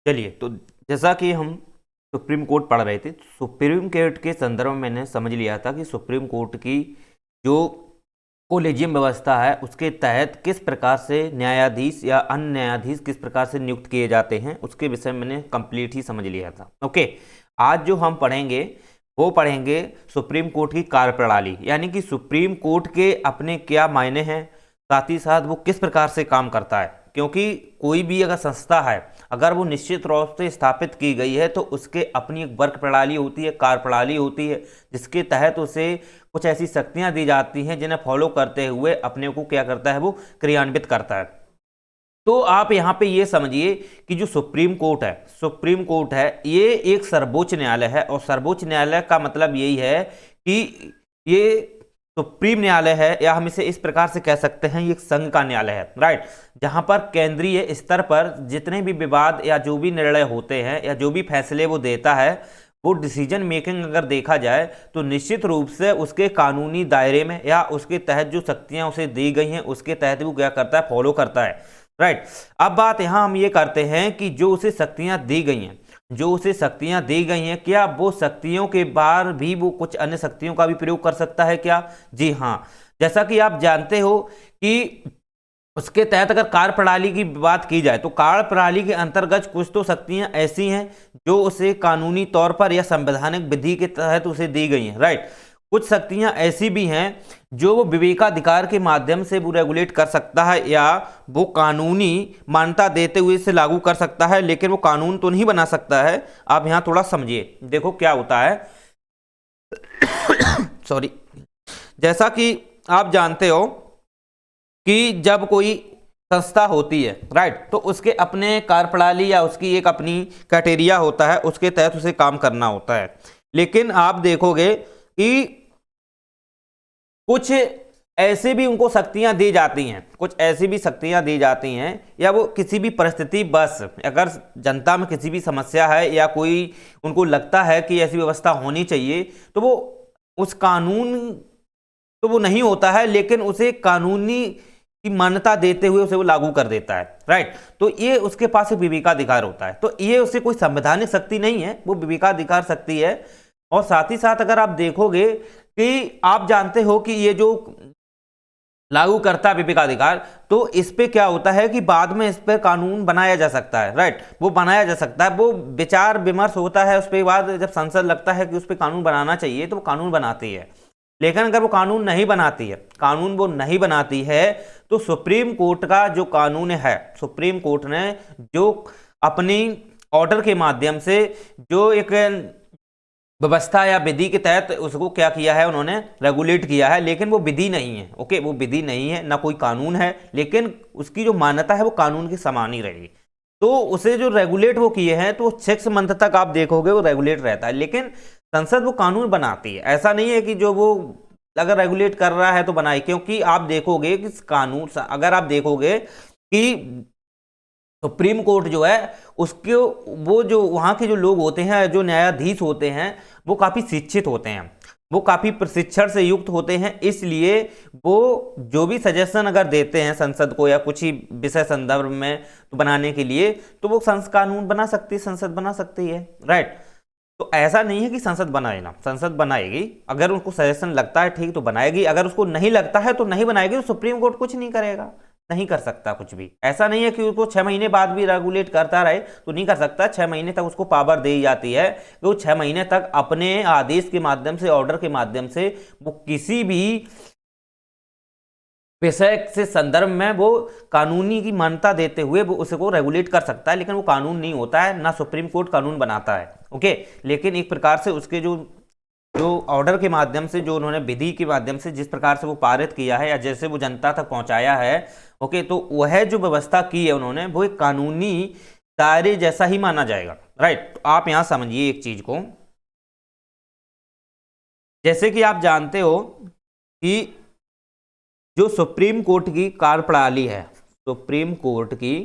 चलिए, तो जैसा कि हम सुप्रीम कोर्ट पढ़ रहे थे, सुप्रीम कोर्ट के संदर्भ में मैंने समझ लिया था कि सुप्रीम कोर्ट की जो कोलेजियम व्यवस्था है उसके तहत किस प्रकार से न्यायाधीश या अन्य न्यायाधीश किस प्रकार से नियुक्त किए जाते हैं, उसके विषय में मैंने कंप्लीट ही समझ लिया था। ओके, आज जो हम पढ़ेंगे वो पढ़ेंगे सुप्रीम कोर्ट की कार्यप्रणाली, यानी कि सुप्रीम कोर्ट के अपने क्या मायने हैं, साथ ही साथ वो किस प्रकार से काम करता है। क्योंकि कोई भी अगर संस्था है, अगर वो निश्चित रूप से स्थापित की गई है तो उसके अपनी एक वर्क प्रणाली होती है, कार्य प्रणाली होती है, जिसके तहत उसे कुछ ऐसी शक्तियां दी जाती हैं जिन्हें फॉलो करते हुए अपने को क्या करता है, वो क्रियान्वित करता है। तो आप यहाँ पे ये समझिए कि जो सुप्रीम कोर्ट है, सुप्रीम कोर्ट है, ये एक सर्वोच्च न्यायालय है। और सर्वोच्च न्यायालय का मतलब यही है कि ये सुप्रीम न्यायालय है, या हम इसे इस प्रकार से कह सकते हैं, ये एक संघ का न्यायालय है, राइट। जहां पर केंद्रीय स्तर पर जितने भी विवाद या जो भी निर्णय होते हैं या जो भी फैसले वो देता है, वो डिसीजन मेकिंग अगर देखा जाए तो निश्चित रूप से उसके कानूनी दायरे में या उसके तहत जो शक्तियां उसे दी गई हैं उसके तहत वो क्या करता है, फॉलो करता है, राइट। अब बात यहां हम ये करते हैं कि जो उसे शक्तियां दी गई हैं, जो उसे शक्तियां दी गई हैं, क्या वो शक्तियों के बाद भी वो कुछ अन्य शक्तियों का भी प्रयोग कर सकता है क्या? जी हाँ। जैसा कि आप जानते हो कि उसके तहत अगर कार्य प्रणाली की बात की जाए तो कार्य प्रणाली के अंतर्गत कुछ तो शक्तियां ऐसी हैं जो उसे कानूनी तौर पर या संवैधानिक विधि के तहत उसे दी गई हैं, राइट। कुछ शक्तियां ऐसी भी हैं जो वो विवेकाधिकार के माध्यम से वो रेगुलेट कर सकता है या वो कानूनी मान्यता देते हुए इसे लागू कर सकता है, लेकिन वो कानून तो नहीं बना सकता है। आप यहां थोड़ा समझिए, देखो क्या होता है। सॉरी। जैसा कि आप जानते हो कि जब कोई संस्था होती है, राइट, तो उसके अपने कार्यप्रणाली या उसकी एक अपनी क्राइटेरिया होता है, उसके तहत उसे काम करना होता है। लेकिन आप देखोगे कि कुछ ऐसे भी उनको शक्तियां दी जाती हैं, कुछ ऐसी भी शक्तियां दी जाती हैं, या वो किसी भी परिस्थिति बस अगर जनता में किसी भी समस्या है या कोई उनको लगता है कि ऐसी व्यवस्था होनी चाहिए, तो वो उस कानून तो वो नहीं होता है, लेकिन उसे कानूनी की मान्यता देते हुए उसे वो लागू कर देता है, राइट। तो ये उसके पास एक विवेकाधिकार होता है। तो ये उसे कोई संवैधानिक शक्ति नहीं है, वो विवेकाधिकार शक्ति है। और साथ ही साथ अगर आप देखोगे कि आप जानते हो कि ये जो लागू करता है विवेकाधिकार, तो इस पे क्या होता है कि बाद में इस पे कानून बनाया जा सकता है, राइट। वो बनाया जा सकता है, वो विचार विमर्श होता है, उस पे बाद जब संसद लगता है कि उस पे कानून बनाना चाहिए तो वो कानून बनाती है। लेकिन अगर वो कानून नहीं बनाती है, कानून वो नहीं बनाती है, तो सुप्रीम कोर्ट का जो कानून है, सुप्रीम कोर्ट ने जो अपनी ऑर्डर के माध्यम से जो एक व्यवस्था या विधि के तहत उसको क्या किया है, उन्होंने रेगुलेट किया है, लेकिन वो विधि नहीं है। ओके, वो विधि नहीं है, ना कोई कानून है, लेकिन उसकी जो मान्यता है वो कानून के समान ही रहेगी। तो उसे जो रेगुलेट वो किए हैं तो 6 मंथ तक आप देखोगे वो रेगुलेट रहता है, लेकिन संसद वो कानून बनाती है। ऐसा नहीं है कि जो वो अगर रेगुलेट कर रहा है तो बनाए, क्योंकि आप देखोगे कि कानून, अगर आप देखोगे कि सुप्रीम कोर्ट जो है उसके वो जो वहाँ के जो लोग होते हैं, जो न्यायाधीश होते हैं, वो काफ़ी शिक्षित होते हैं, वो काफ़ी प्रशिक्षण से युक्त होते हैं। इसलिए वो जो भी सजेशन अगर देते हैं संसद को या कुछ ही विषय संदर्भ में तो बनाने के लिए, तो वो कानून बना सकती है, संसद बना सकती है, राइट। तो ऐसा नहीं है कि संसद बनाए ना, संसद बनाएगी, अगर उनको सजेशन लगता है ठीक तो बनाएगी, अगर उसको नहीं लगता है तो नहीं बनाएगी। तो सुप्रीम कोर्ट कुछ नहीं करेगा, नहीं कर सकता कुछ भी। ऐसा नहीं है कि उसको 6 महीने बाद भी रेगुलेट करता रहे तो नहीं कर सकता। 6 महीने तक उसको पावर दी जाती है कि वो 6 महीने तक अपने आदेश के माध्यम से, ऑर्डर के माध्यम से वो किसी भी विषय से संदर्भ में वो कानूनी की मान्यता देते हुए वो उसको रेगुलेट कर सकता है, लेकिन वो कानून नहीं होता है, ना सुप्रीम कोर्ट कानून बनाता है। ओके, लेकिन एक प्रकार से उसके जो जो ऑर्डर के माध्यम से, जो उन्होंने विधि के माध्यम से जिस प्रकार से वो पारित किया है या जैसे वो जनता तक पहुंचाया है, ओके, तो वह जो व्यवस्था की है उन्होंने, वो एक कानूनी दायरे जैसा ही माना जाएगा, राइट। तो आप यहां समझिए एक चीज को, जैसे कि आप जानते हो कि जो सुप्रीम कोर्ट की कार्यप्रणाली है, सुप्रीम कोर्ट की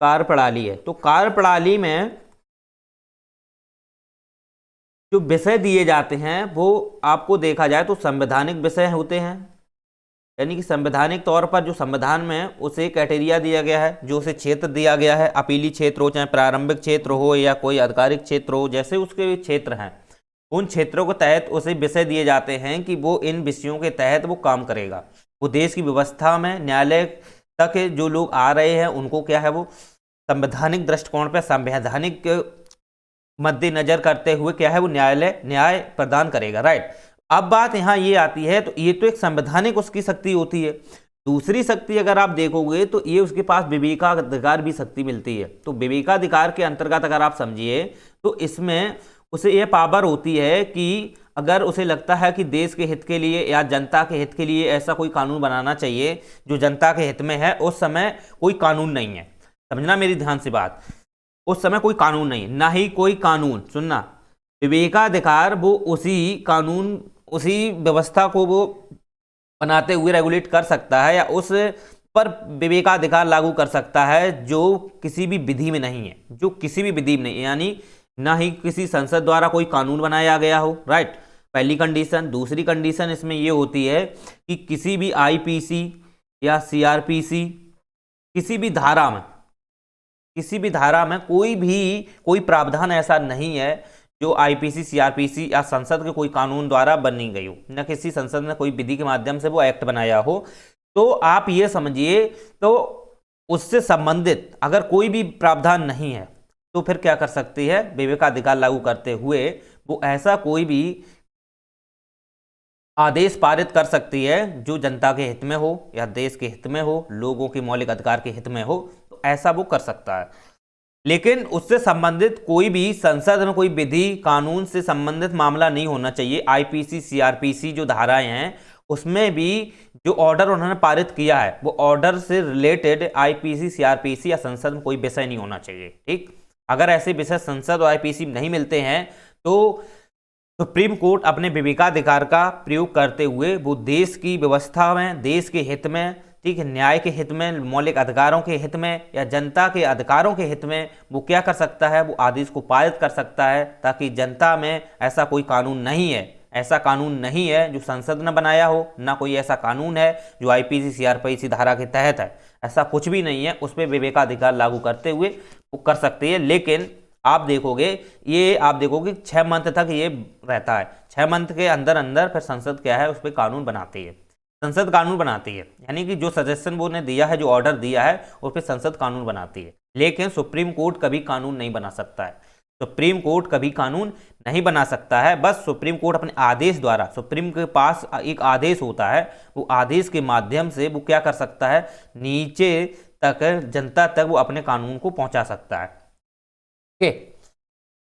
कार्यप्रणाली है, तो कार्यप्रणाली में जो विषय दिए जाते हैं वो आपको देखा जाए तो संवैधानिक विषय होते हैं, यानी कि संवैधानिक तौर पर जो संविधान में है उसे क्राइटेरिया दिया गया है, जो उसे क्षेत्र दिया गया है, अपीली क्षेत्र हो चाहे प्रारंभिक क्षेत्र हो या कोई आधिकारिक क्षेत्र हो, जैसे उसके क्षेत्र हैं उन क्षेत्रों के तहत उसे विषय दिए जाते हैं कि वो इन विषयों के तहत वो काम करेगा। वो देश की व्यवस्था में न्यायालय तक जो लोग आ रहे हैं उनको क्या है वो संवैधानिक दृष्टिकोण पर संवैधानिक मद्देनजर करते हुए क्या है वो न्याय प्रदान करेगा, राइट। अब बात यहाँ ये आती है, तो ये तो एक संवैधानिक उसकी शक्ति होती है। दूसरी शक्ति अगर आप देखोगे तो ये उसके पास विवेकाधिकार भी शक्ति मिलती है। तो विवेकाधिकार के अंतर्गत अगर आप समझिए तो इसमें उसे ये पावर होती है कि अगर उसे लगता है कि देश के हित के लिए या जनता के हित के लिए ऐसा कोई कानून बनाना चाहिए जो जनता के हित में है, उस समय कोई कानून नहीं है। समझना मेरी ध्यान से बात, उस समय कोई कानून नहीं, ना ही कोई कानून, सुनना, विवेकाधिकार वो उसी कानून उसी व्यवस्था को वो बनाते हुए रेगुलेट कर सकता है या उस पर विवेकाधिकार लागू कर सकता है जो किसी भी विधि में नहीं है, जो किसी भी विधि में नहीं, यानी ना ही किसी संसद द्वारा कोई कानून बनाया गया हो, राइट, पहली कंडीशन। दूसरी कंडीशन इसमें ये होती है कि किसी भी आईपीसी या सीआरपीसी किसी भी धारा में कोई प्रावधान ऐसा नहीं है जो आईपीसी सीआरपीसी या संसद के कोई कानून द्वारा बनी गई हो, न किसी संसद ने कोई विधि के माध्यम से वो एक्ट बनाया हो। तो आप ये समझिए, तो उससे संबंधित अगर कोई भी प्रावधान नहीं है तो फिर क्या कर सकती है विवेकाधिकार लागू करते हुए वो ऐसा कोई भी आदेश पारित कर सकती है जो जनता के हित में हो या देश के हित में हो, लोगों के मौलिक अधिकार के हित में हो, तो ऐसा वो कर सकता है। लेकिन उससे संबंधित कोई भी संसद में कोई विधि कानून से संबंधित मामला नहीं होना चाहिए। आईपीसी सीआरपीसी जो धाराएं हैं उसमें भी जो ऑर्डर उन्होंने पारित किया है वो ऑर्डर से रिलेटेड आईपीसी सीआरपीसी या संसद में कोई विषय नहीं होना चाहिए, ठीक। अगर ऐसे विषय संसद और आईपीसी नहीं मिलते हैं तो सुप्रीम कोर्ट अपने विवेकाधिकार का प्रयोग करते हुए वो देश की व्यवस्था में, देश के हित में, ठीक है, न्याय के हित में, मौलिक अधिकारों के हित में या जनता के अधिकारों के हित में वो क्या कर सकता है, वो आदेश को पारित कर सकता है ताकि जनता में ऐसा कोई कानून नहीं है जो संसद ने बनाया हो, ना कोई ऐसा कानून है जो आईपीसी सीआरपीसी धारा के तहत है, ऐसा कुछ भी नहीं है। उस पर विवेकाधिकार लागू करते हुए वो कर सकती है। लेकिन आप देखोगे 6 मंथ तक ये रहता है, 6 मंथ के अंदर फिर संसद क्या है उस पर कानून बनाती है, संसद कानून बनाती है, यानी कि जो सजेशन वो ने दिया है, जो ऑर्डर दिया है उस पर संसद कानून बनाती है। लेकिन सुप्रीम कोर्ट कभी कानून नहीं बना सकता है, सुप्रीम कोर्ट कभी कानून नहीं बना सकता है। बस सुप्रीम कोर्ट अपने आदेश द्वारा, सुप्रीम के पास एक आदेश होता है, वो आदेश के माध्यम से वो क्या कर सकता है, नीचे तक जनता तक वो अपने कानून को पहुंचा सकता है। ओके,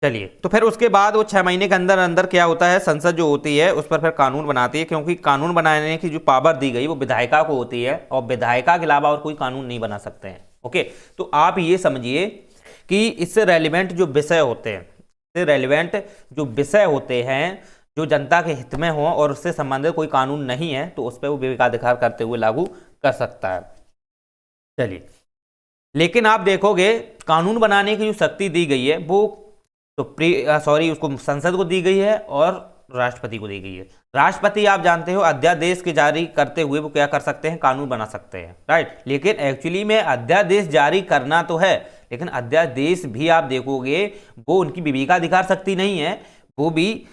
चलिए, तो फिर उसके बाद वो 6 महीने के अंदर क्या होता है, संसद जो होती है उस पर फिर कानून बनाती है, क्योंकि कानून बनाने की जो पावर दी गई वो विधायिका को होती है और विधायिका के अलावा और कोई कानून नहीं बना सकते हैं। ओके, तो आप ये समझिए कि इससे रेलिवेंट जो विषय होते हैं, जो जनता के हित में हो और उससे संबंधित कोई कानून नहीं है तो उस पर वो विवेकाधिकार करते हुए लागू कर सकता है। चलिए, लेकिन आप देखोगे कानून बनाने की जो शक्ति दी गई है वो उसको संसद को दी गई है और राष्ट्रपति को दी गई है। राष्ट्रपति आप जानते हो अध्यादेश के जारी करते हुए वो क्या कर सकते हैं, कानून बना सकते हैं, राइट। लेकिन एक्चुअली में अध्यादेश जारी करना तो है, लेकिन अध्यादेश भी आप देखोगे वो उनकी विवेकाधिकार शक्ति नहीं है, वो भी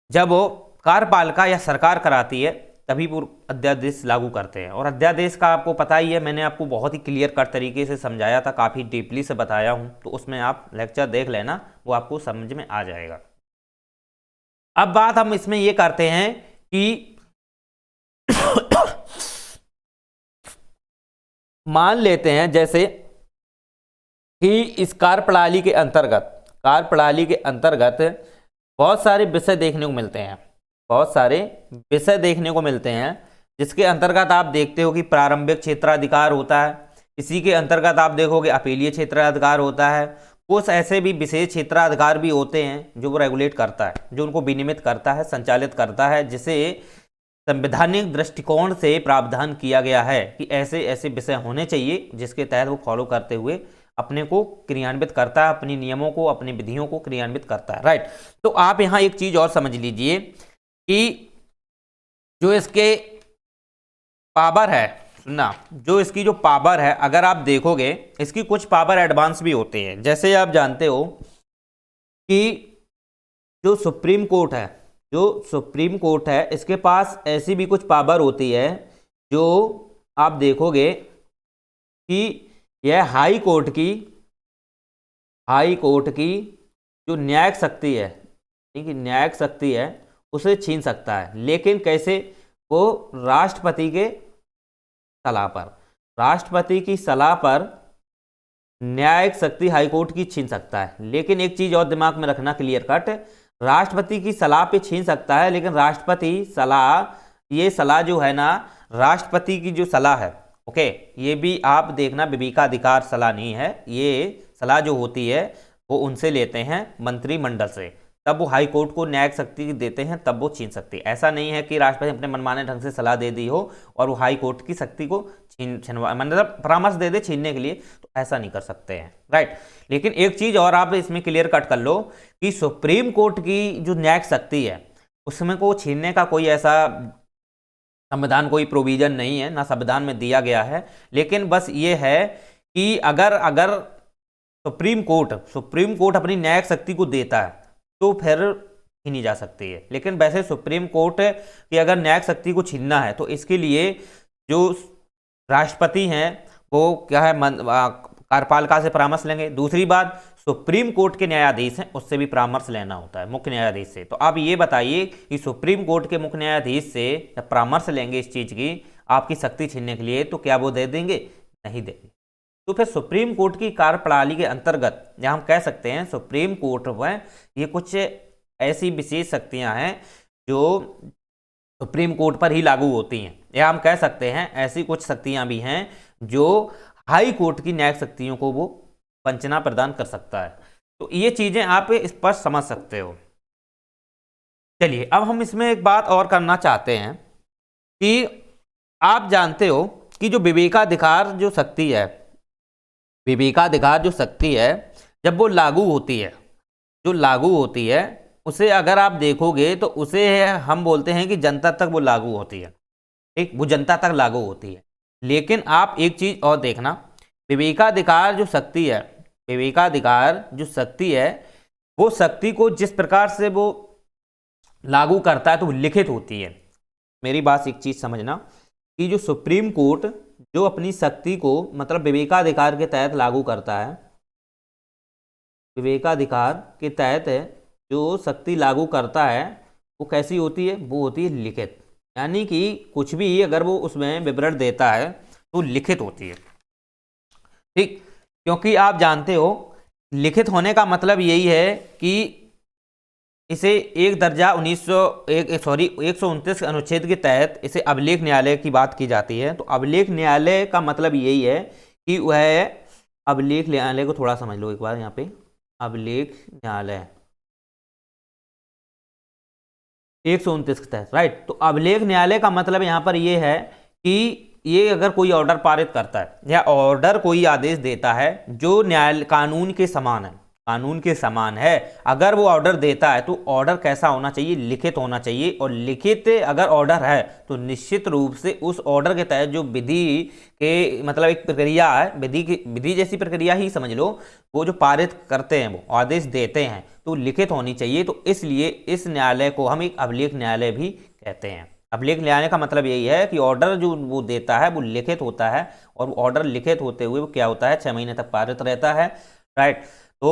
जब वो कार्यपालिका या सरकार कराती है तभी वो अध्यादेश लागू करते हैं। और अध्यादेश का आपको पता ही है, मैंने आपको बहुत ही क्लियर कट तरीके से समझाया था, काफ़ी डीपली से बताया हूं, तो उसमें आप लेक्चर देख लेना, वो आपको समझ में आ जाएगा। अब बात हम इसमें ये करते हैं कि मान लेते हैं जैसे कि इस कार्यप्रणाली के अंतर्गत बहुत सारे विषय देखने को मिलते हैं, जिसके अंतर्गत आप देखते हो कि प्रारंभिक क्षेत्राधिकार होता है, इसी के अंतर्गत आप देखोगे अपीलीय क्षेत्राधिकार होता है, कुछ ऐसे भी विशेष क्षेत्राधिकार भी होते हैं जो वो रेगुलेट करता है, जो उनको विनियमित करता है, संचालित करता है, जिसे संवैधानिक दृष्टिकोण से प्रावधान किया गया है कि ऐसे ऐसे विषय होने चाहिए जिसके तहत वो फॉलो करते हुए अपने को क्रियान्वित करता है, अपने नियमों को, अपनी विधियों को क्रियान्वित करता है, राइट। तो आप यहाँ एक चीज और समझ लीजिए कि जो इसके पावर है, सुनना, जो इसकी जो पावर है अगर आप देखोगे इसकी कुछ पावर एडवांस भी होती है। जैसे आप जानते हो कि जो सुप्रीम कोर्ट है, जो सुप्रीम कोर्ट है इसके पास ऐसी भी कुछ पावर होती है जो आप देखोगे कि यह हाई कोर्ट की जो न्यायिक शक्ति है, ठीक है, न्यायिक शक्ति है उसे छीन सकता है। लेकिन कैसे? वो राष्ट्रपति के सलाह पर, राष्ट्रपति की सलाह पर न्यायिक शक्ति हाईकोर्ट की छीन सकता है। लेकिन एक चीज और दिमाग में रखना क्लियर कट, राष्ट्रपति की सलाह पे छीन सकता है, लेकिन राष्ट्रपति सलाह, ये सलाह जो है ना, राष्ट्रपति की जो सलाह है, ओके, ये भी आप देखना विवेकाधिकार सलाह नहीं है, ये सलाह जो होती है वो उनसे लेते हैं मंत्रिमंडल से, तब वो हाई कोर्ट को न्यायिक शक्ति देते हैं, तब वो छीन सकती है। ऐसा नहीं है कि राष्ट्रपति अपने मनमाने ढंग से सलाह दे दी हो और वो हाई कोर्ट की शक्ति को छीनवा मतलब परामर्श दे दे छीनने के लिए, तो ऐसा नहीं कर सकते हैं, राइट। लेकिन एक चीज और आप इसमें क्लियर कट कर लो कि सुप्रीम कोर्ट की जो न्यायिक शक्ति है उसमें को छीनने का कोई ऐसा संविधान कोई प्रोविजन नहीं है, ना संविधान में दिया गया है। लेकिन बस ये है कि अगर सुप्रीम कोर्ट अपनी न्यायिक शक्ति को देता है तो फिर छीनी जा सकती है। लेकिन वैसे सुप्रीम कोर्ट की अगर न्यायिक शक्ति को छीनना है तो इसके लिए जो राष्ट्रपति हैं वो क्या है, कार्यपालिका से परामर्श लेंगे। दूसरी बात, सुप्रीम कोर्ट के न्यायाधीश हैं उससे भी परामर्श लेना होता है, मुख्य न्यायाधीश से। तो आप ये बताइए कि सुप्रीम कोर्ट के मुख्य न्यायाधीश से जब परामर्श लेंगे इस चीज की आपकी शक्ति छीनने के लिए, तो क्या वो दे देंगे? नहीं देंगे। तो फिर सुप्रीम कोर्ट की कार्यप्रणाली के अंतर्गत या हम कह सकते हैं सुप्रीम कोर्ट में ये कुछ ऐसी विशेष शक्तियां हैं जो सुप्रीम कोर्ट पर ही लागू होती हैं, या हम कह सकते हैं ऐसी कुछ शक्तियां भी हैं जो हाई कोर्ट की न्यायिक शक्तियों को वो वंचना प्रदान कर सकता है। तो ये चीजें आप स्पष्ट समझ सकते हो। चलिए अब हम इसमें एक बात और करना चाहते हैं कि आप जानते हो कि जो विवेकाधिकार जो शक्ति है, विवेकाधिकार जो शक्ति है जब वो लागू होती है, जो लागू होती है उसे अगर आप देखोगे तो उसे हम बोलते हैं कि जनता तक वो लागू होती है, ठीक, वो जनता तक लागू होती है। लेकिन आप एक चीज और देखना, विवेकाधिकार जो शक्ति है, विवेकाधिकार जो शक्ति है वो शक्ति को जिस प्रकार से वो लागू करता है तो वो लिखित होती है। मेरी बात एक चीज समझना कि जो सुप्रीम कोर्ट जो अपनी शक्ति को मतलब विवेकाधिकार के तहत लागू करता है, विवेकाधिकार के तहत जो शक्ति लागू करता है वो कैसी होती है? वो होती है लिखित, यानी कि कुछ भी अगर वो उसमें विवरण देता है तो लिखित होती है, ठीक। क्योंकि आप जानते हो लिखित होने का मतलब यही है कि इसे एक दर्जा 129 अनुच्छेद के तहत इसे अभिलेख न्यायालय की बात की जाती है। तो अभिलेख न्यायालय का मतलब यही है कि वह अभिलेख न्यायालय को थोड़ा समझ लो एक बार, यहाँ पे अभिलेख न्यायालय 129 के तहत, राइट। तो अभिलेख न्यायालय का मतलब यहाँ पर यह है कि ये अगर कोई ऑर्डर पारित करता है या ऑर्डर कोई आदेश देता है जो न्याय कानून के समान है, कानून के समान है, अगर वो ऑर्डर देता है तो ऑर्डर कैसा होना चाहिए? लिखित होना चाहिए। और लिखित अगर ऑर्डर है तो निश्चित रूप से उस ऑर्डर के तहत जो विधि के मतलब एक प्रक्रिया है, विधि जैसी प्रक्रिया ही समझ लो, वो जो पारित करते हैं वो आदेश देते हैं तो लिखित होनी चाहिए। तो इसलिए इस न्यायालय को हम एक अभिलेख न्यायालय भी कहते हैं। अभिलेख न्यायालय का मतलब यही है कि ऑर्डर जो वो देता है वो लिखित होता है, और ऑर्डर लिखित होते हुए वो क्या होता है? 6 महीने तक पारित रहता है, राइट। तो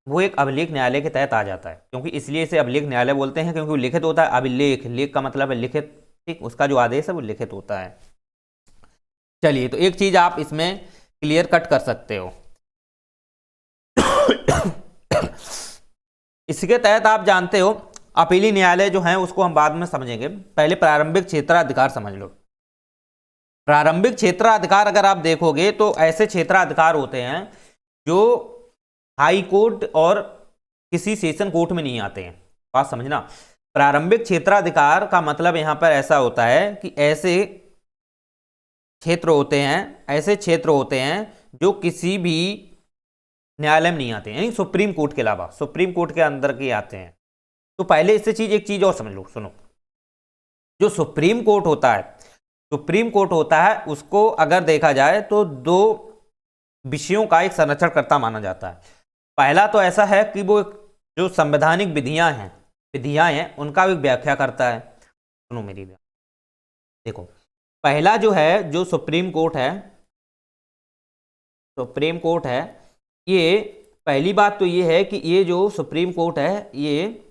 वो एक अभिलेख न्यायालय के तहत आ जाता है, क्योंकि इसलिए इसे अभिलेख न्यायालय बोलते हैं क्योंकि वो लिखित होता है। अभिलेख, लेख का मतलब है लिखित, ठीक, उसका जो आदेश है वो लिखित होता है। चलिए, तो एक चीज आप इसमें क्लियर कट कर सकते हो। इसके तहत आप जानते हो अपीली न्यायालय जो है उसको हम बाद में समझेंगे, पहले प्रारंभिक क्षेत्राधिकार समझ लो। प्रारंभिक क्षेत्राधिकार अगर आप देखोगे तो ऐसे क्षेत्राधिकार होते हैं जो हाई कोर्ट और किसी सेशन कोर्ट में नहीं आते हैं। बात समझना, प्रारंभिक क्षेत्राधिकार का मतलब यहां पर ऐसा होता है कि ऐसे क्षेत्र होते हैं जो किसी भी न्यायालय में नहीं आते हैं, यानी सुप्रीम कोर्ट के अलावा सुप्रीम कोर्ट के अंदर के आते हैं। तो पहले इससे एक चीज और समझ लो, सुनो, जो सुप्रीम कोर्ट होता है सुप्रीम कोर्ट होता है उसको अगर देखा जाए तो दो विषयों का एक संरक्षणकर्ता माना जाता है। पहला तो ऐसा है कि वो जो संवैधानिक विधियां हैं उनका भी व्याख्या करता है। सुनो मेरी बात, देखो पहला जो है जो सुप्रीम कोर्ट है ये पहली बात तो ये है कि ये जो सुप्रीम कोर्ट है ये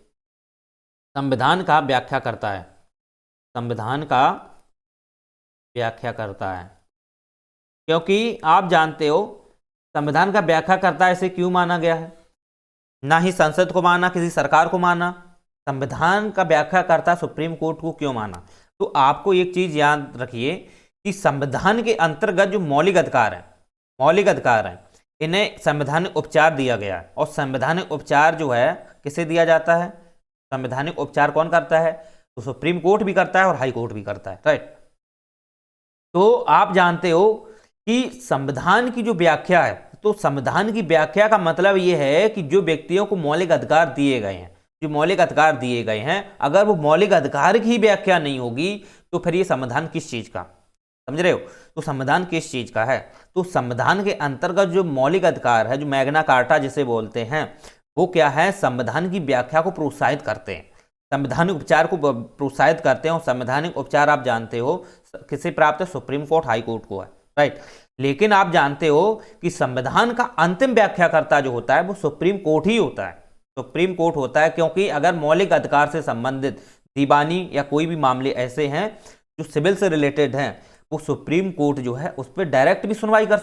संविधान का व्याख्या करता है, संविधान का व्याख्या करता है। क्योंकि आप जानते हो संविधान का व्याख्या करता है, इसे क्यों माना गया है? ना ही संसद को माना, किसी सरकार को माना, संविधान का व्याख्या करता सुप्रीम कोर्ट को क्यों माना? तो आपको एक चीज याद रखिए कि संविधान के अंतर्गत जो मौलिक अधिकार हैं इन्हें संवैधानिक उपचार दिया गया है। और संवैधानिक उपचार जो है किसे दिया जाता है? संवैधानिक उपचार कौन करता है? तो सुप्रीम कोर्ट भी करता है और हाई कोर्ट भी करता है, राइट। तो आप जानते हो कि संविधान की जो व्याख्या है, तो संविधान की व्याख्या का मतलब यह है कि जो व्यक्तियों को मौलिक अधिकार दिए गए हैं, अगर वो मौलिक अधिकार की व्याख्या नहीं होगी तो फिर ये संविधान किस चीज का, समझ रहे हो? तो संविधान किस चीज का है? तो संविधान के अंतर्गत जो मौलिक अधिकार है, जो मैग्ना कार्टा जिसे बोलते हैं, वो क्या है? संविधान की व्याख्या को प्रोत्साहित करते हैं, संवैधानिक उपचार को प्रोत्साहित करते हैं। और संवैधानिक उपचार आप जानते हो किसे प्राप्त है? सुप्रीम कोर्ट, हाई कोर्ट को है, राइट। लेकिन आप जानते हो कि संविधान का अंतिम व्याख्याकर्ता जो होता है वो सुप्रीम कोर्ट ही होता है, सुप्रीम कोर्ट होता है। क्योंकि अगर मौलिक अधिकार से संबंधित दीवानी या कोई भी मामले ऐसे हैं जो सिविल से रिलेटेड हैं, वो सुप्रीम कोर्ट जो है उस पर डायरेक्ट भी सुनवाई कर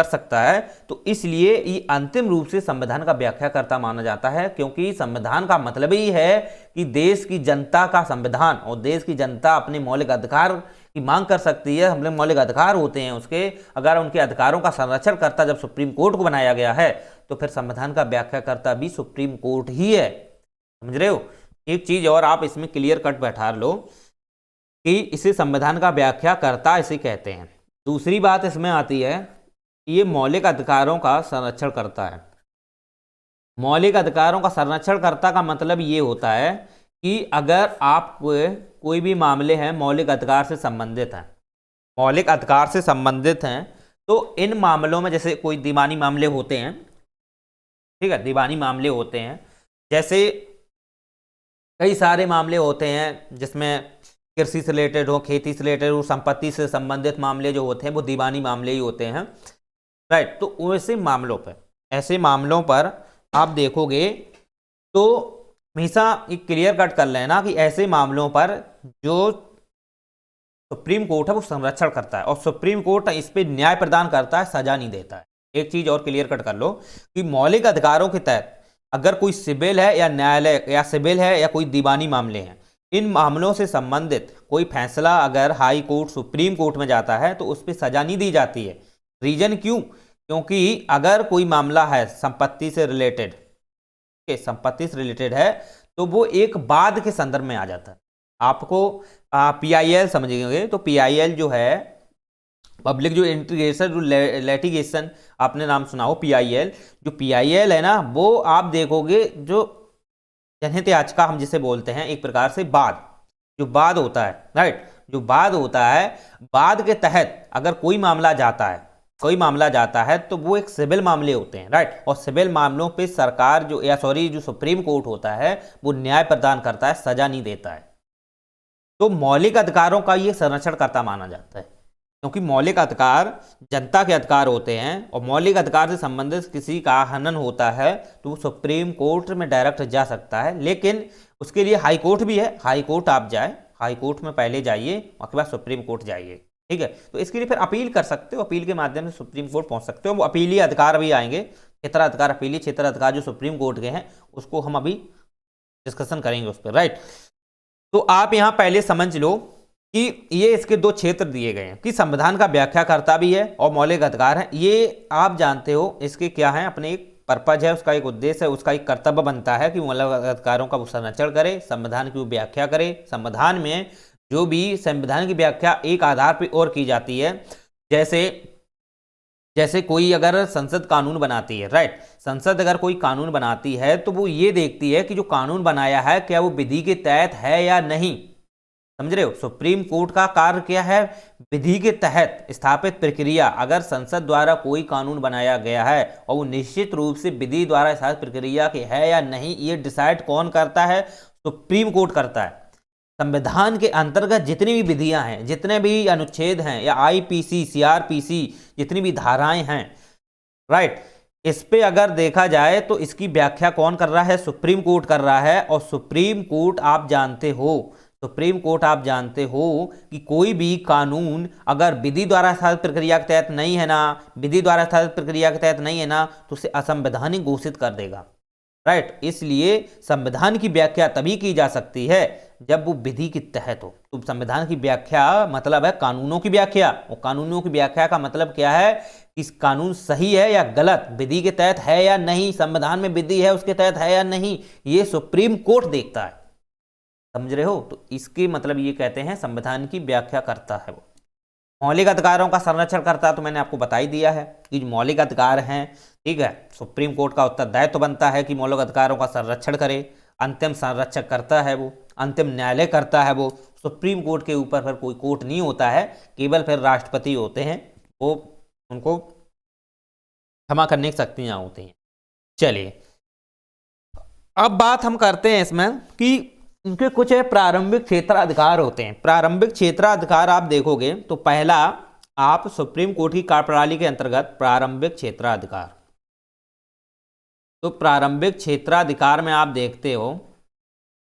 सकता है, तो इसलिए ये अंतिम रूप से संविधान का व्याख्याकर्ता माना जाता है। क्योंकि संविधान का मतलब ही है कि देश की जनता का संविधान, और देश की जनता अपने मौलिक अधिकार की मांग कर सकती है। हमने मौलिक अधिकार होते हैं उसके, अगर उनके अधिकारों का संरक्षण करता जब सुप्रीम कोर्ट को बनाया गया है, तो फिर संविधान का व्याख्याकर्ता भी सुप्रीम कोर्ट ही है, समझ रहे हो? एक चीज और आप इसमें क्लियर कट बैठा लो कि इसे संविधान का व्याख्याकर्ता इसे कहते हैं। दूसरी बात इसमें आती है, ये मौलिक अधिकारों का संरक्षण करता है। मौलिक अधिकारों का संरक्षण करता का मतलब ये होता है कि अगर आप कोई भी मामले हैं मौलिक अधिकार से संबंधित हैं, तो इन मामलों में जैसे कोई दीवानी मामले होते हैं, ठीक है, दीवानी मामले होते हैं, जैसे कई सारे मामले होते हैं जिसमें कृषि से रिलेटेड हो, खेती से रिलेटेड हो, संपत्ति से संबंधित मामले जो होते हैं वो दीवानी मामले ही होते हैं, राइट। तो ऐसे मामलों पर आप देखोगे तो हमेशा एक क्लियर कट कर लेना कि ऐसे मामलों पर जो सुप्रीम कोर्ट है वो संरक्षण करता है, और सुप्रीम कोर्ट इस पे न्याय प्रदान करता है, सजा नहीं देता है। एक चीज और क्लियर कट कर लो कि मौलिक अधिकारों के तहत अगर कोई सिविल है या न्यायालय या सिविल है या कोई दीवानी मामले हैं, इन मामलों से संबंधित कोई फैसला अगर हाई कोर्ट, सुप्रीम कोर्ट में जाता है तो उस पर सजा नहीं दी जाती है। रीजन क्यों? क्योंकि अगर कोई मामला है संपत्ति से रिलेटेड है तो वो एक बाद के संदर्भ में आ जाता है। आपको PIL समझेंगे तो PIL जो है पब्लिक जो इंटीग्रेशन जो लिटिगेशन, आपने नाम सुना हो PIL, जो PIL है ना, वो आप देखोगे जो जनहित याचिका हम जिसे बोलते हैं, एक प्रकार से बाद होता है, राइट। जो बाद होता है, बाद के तहत अगर कोई मामला जाता है तो वो एक सिविल मामले होते हैं, राइट। और सिविल मामलों पे सरकार जो सुप्रीम कोर्ट होता है वो न्याय प्रदान करता है, सजा नहीं देता है। तो मौलिक अधिकारों का ये संरक्षणकर्ता माना जाता है, क्योंकि मौलिक अधिकार जनता के अधिकार होते हैं, और मौलिक अधिकार से संबंधित किसी का हनन होता है तो वो सुप्रीम कोर्ट में डायरेक्ट जा सकता है। लेकिन उसके लिए हाई कोर्ट भी है, हाई कोर्ट आप जाए, हाई कोर्ट में पहले जाइए, उसके बाद सुप्रीम कोर्ट जाइए, ठीक है। तो इसके लिए फिर अपील कर सकते हो, अपील के माध्यम से सुप्रीम कोर्ट पहुंच सकते हो। वो अपीली अधिकार भी आएंगे, क्षेत्राधिकार, अपीली क्षेत्राधिकार जो सुप्रीम कोर्ट के हैं, उसको हम अभी डिस्कशन करेंगे उस पर, राइट। तो आप यहां पहले समझ लो कि ये इसके दो क्षेत्र दिए गए हैं कि संविधान का व्याख्याकर्ता भी है और मौलिक अधिकार है। ये आप जानते हो इसके क्या है, अपने एक पर्पज है, उसका एक उद्देश्य है, उसका एक कर्तव्य बनता है कि मौलिक अधिकारों का वो संरक्षण करे, संविधान की वो व्याख्या करे। संविधान में जो भी संविधान की व्याख्या एक आधार पर और की जाती है, जैसे कोई अगर संसद कानून बनाती है, राइट, संसद अगर कोई कानून बनाती है तो वो ये देखती है कि जो कानून बनाया है क्या वो विधि के तहत है या नहीं, समझ रहे हो? सुप्रीम कोर्ट का कार्य क्या है? विधि के तहत स्थापित प्रक्रिया, अगर संसद द्वारा कोई कानून बनाया गया है और वो निश्चित रूप से विधि द्वारा स्थापित प्रक्रिया के है या नहीं, ये डिसाइड कौन करता है? सुप्रीम कोर्ट करता है। संविधान के अंतर्गत जितनी भी विधियां हैं, जितने भी अनुच्छेद हैं या आईपीसी, सीआरपीसी, जितनी भी धाराएं हैं, राइट, इस पे अगर देखा जाए तो इसकी व्याख्या कौन कर रहा है? सुप्रीम कोर्ट कर रहा है। और सुप्रीम कोर्ट आप जानते हो, सुप्रीम कोर्ट आप जानते हो कि कोई भी कानून अगर विधि द्वारा स्थापित प्रक्रिया के तहत नहीं है ना, विधि द्वारा स्थापित प्रक्रिया के तहत नहीं है ना, तो उसे असंवैधानिक घोषित कर देगा, राइट। इसलिए संविधान की व्याख्या तभी की जा सकती है जब वो विधि के तहत हो। तो संविधान की व्याख्या मतलब है कानूनों की व्याख्या, और कानूनों की व्याख्या का मतलब क्या है कि कानून सही है या गलत, विधि के तहत है या नहीं, संविधान में विधि है उसके तहत है या नहीं, ये सुप्रीम कोर्ट देखता है। समझ रहे हो? तो इसके मतलब ये कहते हैं संविधान की व्याख्या करता है वो। मौलिक अधिकारों का संरक्षण करता है, तो मैंने आपको बता ही दिया है कि मौलिक अधिकार हैं, ठीक है। सुप्रीम कोर्ट का उत्तरदायित्व तो बनता है कि मौलिक अधिकारों का संरक्षण करे। अंतिम संरक्षक करता है वो, अंतिम न्यायालय करता है वो। सुप्रीम कोर्ट के ऊपर फिर कोई कोर्ट नहीं होता है, केवल फिर राष्ट्रपति होते हैं, वो उनको क्षमा करने की शक्तियां होती हैं। चलिए अब बात हम करते हैं इसमें कि इनके कुछ प्रारंभिक क्षेत्राधिकार होते हैं। प्रारंभिक क्षेत्राधिकार आप देखोगे तो पहला, आप सुप्रीम कोर्ट की कार्यप्रणाली के अंतर्गत प्रारंभिक क्षेत्राधिकार, तो प्रारंभिक क्षेत्राधिकार में आप देखते हो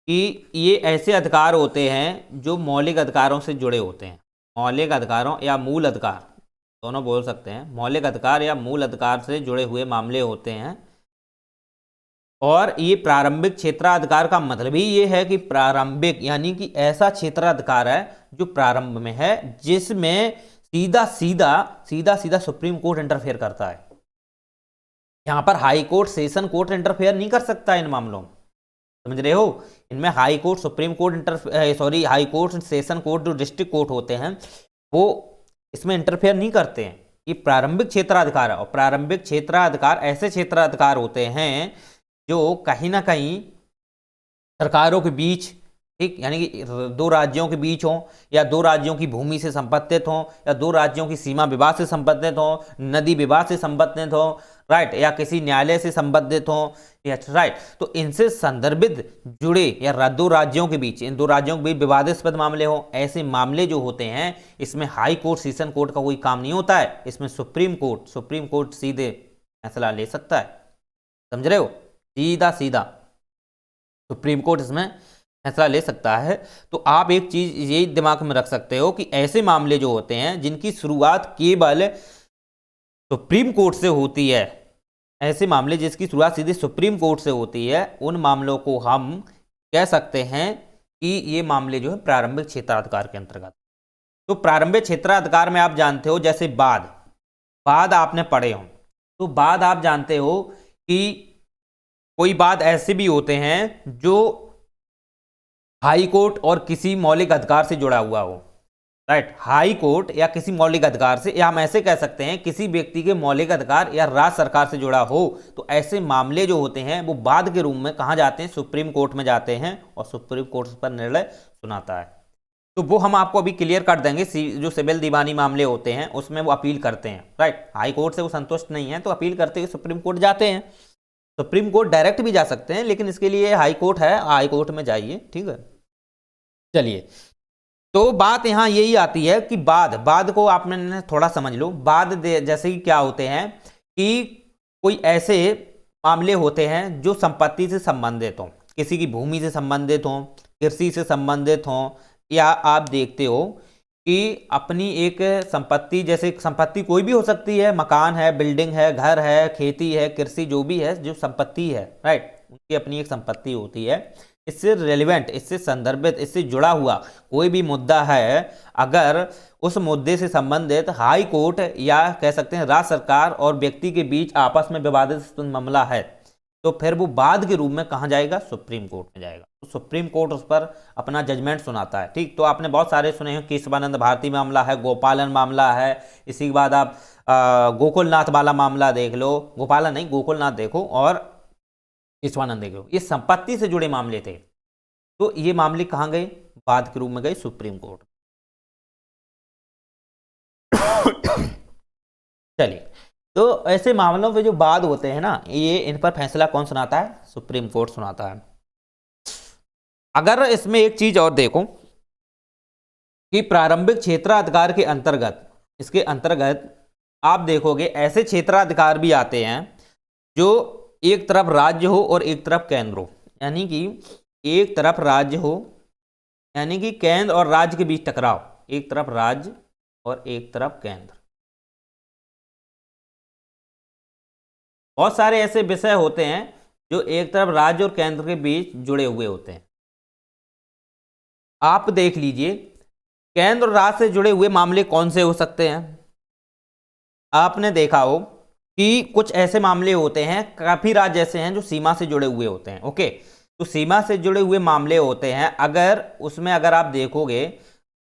कि ये ऐसे अधिकार होते हैं जो मौलिक अधिकारों से जुड़े होते हैं। मौलिक अधिकारों या मूल अधिकार, दोनों बोल सकते हैं, मौलिक अधिकार या मूल अधिकार से जुड़े हुए मामले होते हैं। और ये प्रारंभिक क्षेत्राधिकार का मतलब ही ये है कि प्रारंभिक यानी कि ऐसा क्षेत्राधिकार है जो प्रारंभ में है, जिसमें सीधा सीधा सुप्रीम कोर्ट इंटरफेयर करता है। यहां पर high court, session court interfere नहीं कर सकता इन मामलों में। समझ रहे हो? इनमें high court, supreme court high court, session court, जो डिस्ट्रिक्ट कोर्ट होते हैं वो इसमें इंटरफेयर नहीं करते हैं। ये प्रारंभिक क्षेत्राधिकार है। और प्रारंभिक क्षेत्राधिकार ऐसे क्षेत्राधिकार होते हैं जो कहीं ना कहीं सरकारों के बीच, ठीक, यानी कि दो राज्यों के बीच हो, या दो राज्यों की भूमि से संबंधित हो, या दो राज्यों की सीमा विवाद से संबंधित हो, नदी विवाद से संबंधित हो, राइट, या किसी न्यायालय से संबंधित हो, राइट। तो इनसे संदर्भित जुड़े या दो राज्यों के बीच, इन दो राज्यों के बीच विवादास्पद मामले हो, ऐसे मामले जो होते हैं इसमें हाई कोर्ट, सेशन कोर्ट का कोई काम नहीं होता है। इसमें सुप्रीम कोर्ट सीधे फैसला ले सकता है। समझ रहे हो? सीधा सुप्रीम कोर्ट इसमें फैसला ले सकता है। तो आप एक चीज ये दिमाग में रख सकते हो कि ऐसे मामले जो होते हैं जिनकी शुरुआत केवल सुप्रीम कोर्ट से होती है, ऐसे मामले जिसकी शुरुआत सीधे सुप्रीम कोर्ट से होती है, उन मामलों को हम कह सकते हैं कि ये मामले जो है प्रारंभिक क्षेत्राधिकार के अंतर्गत। तो प्रारंभिक क्षेत्राधिकार में आप जानते हो, जैसे बाद आपने पढ़े हो, तो बाद आप जानते हो कि कोई बाद ऐसे भी होते हैं जो हाई कोर्ट और किसी मौलिक अधिकार से जुड़ा हुआ हो, राइट। हाई कोर्ट या किसी मौलिक अधिकार से, या हम ऐसे कह सकते हैं किसी व्यक्ति के मौलिक अधिकार या राज्य सरकार से जुड़ा हो। तो ऐसे मामले जो होते हैं वो बाद के रूप में कहां जाते हैं? सुप्रीम कोर्ट में जाते हैं, और सुप्रीम कोर्ट पर निर्णय सुनाता है। तो वो हम आपको अभी क्लियर कर देंगे। जो सिविल दीवानी मामले होते हैं उसमें वो अपील करते हैं, राइट। हाई कोर्ट से वो संतुष्ट नहीं है तो अपील करते हुए सुप्रीम कोर्ट जाते हैं। सुप्रीम कोर्ट डायरेक्ट भी जा सकते हैं, लेकिन इसके लिए हाई कोर्ट है, हाई कोर्ट में जाइए, ठीक है। चलिए, तो बात यहां यही आती है कि बाद को आपने थोड़ा समझ लो। बाद जैसे कि क्या होते हैं कि कोई ऐसे मामले होते हैं जो संपत्ति से संबंधित हो, किसी की भूमि से संबंधित हो, कृषि से संबंधित हो, या आप देखते हो कि अपनी एक संपत्ति, जैसे संपत्ति कोई भी हो सकती है, मकान है, बिल्डिंग है, घर है, खेती है, कृषि, जो भी है, जो संपत्ति है, राइट, उनकी अपनी एक संपत्ति होती है। इससे रिलेवेंट, इससे संदर्भित, इससे जुड़ा हुआ कोई भी मुद्दा है, अगर उस मुद्दे से संबंधित हाई कोर्ट या कह सकते हैं राज्य सरकार और व्यक्ति के बीच आपस में विवादित मामला है, तो फिर वो बाद के रूप में कहां जाएगा? सुप्रीम कोर्ट में जाएगा। तो सुप्रीम कोर्ट उस पर अपना जजमेंट सुनाता है, ठीक। तो आपने बहुत सारे सुने हैं, केशवानंद भारती मामला है, गोपालन मामला है, इसी के बाद आप गोकुलनाथ वाला मामला देख लो, गोपालन नहीं, गोकुलनाथ देखो, और केशवानंद देख लो। ये संपत्ति से जुड़े मामले थे। तो ये मामले कहाँ गए? वाद के रूप में गई सुप्रीम कोर्ट। चलिए, तो ऐसे मामलों पे जो वाद होते हैं ना, ये इन पर फैसला कौन सुनाता है? सुप्रीम कोर्ट सुनाता है। अगर इसमें एक चीज और देखो कि प्रारंभिक क्षेत्राधिकार के अंतर्गत, इसके अंतर्गत आप देखोगे ऐसे क्षेत्राधिकार भी आते हैं जो एक तरफ राज्य हो और एक तरफ केंद्र हो, यानी कि एक तरफ राज्य हो, यानी कि केंद्र और राज्य के बीच टकराव, एक तरफ राज्य और एक तरफ केंद्र। बहुत सारे ऐसे विषय होते हैं जो एक तरफ राज्य और केंद्र के बीच जुड़े हुए होते हैं। आप देख लीजिए केंद्र और राज्य से जुड़े हुए मामले कौन से हो सकते हैं। आपने देखा हो कि कुछ ऐसे मामले होते हैं, काफी राज्य ऐसे हैं जो सीमा से जुड़े हुए होते हैं। ओके, तो सीमा से जुड़े हुए मामले होते हैं, अगर उसमें अगर आप देखोगे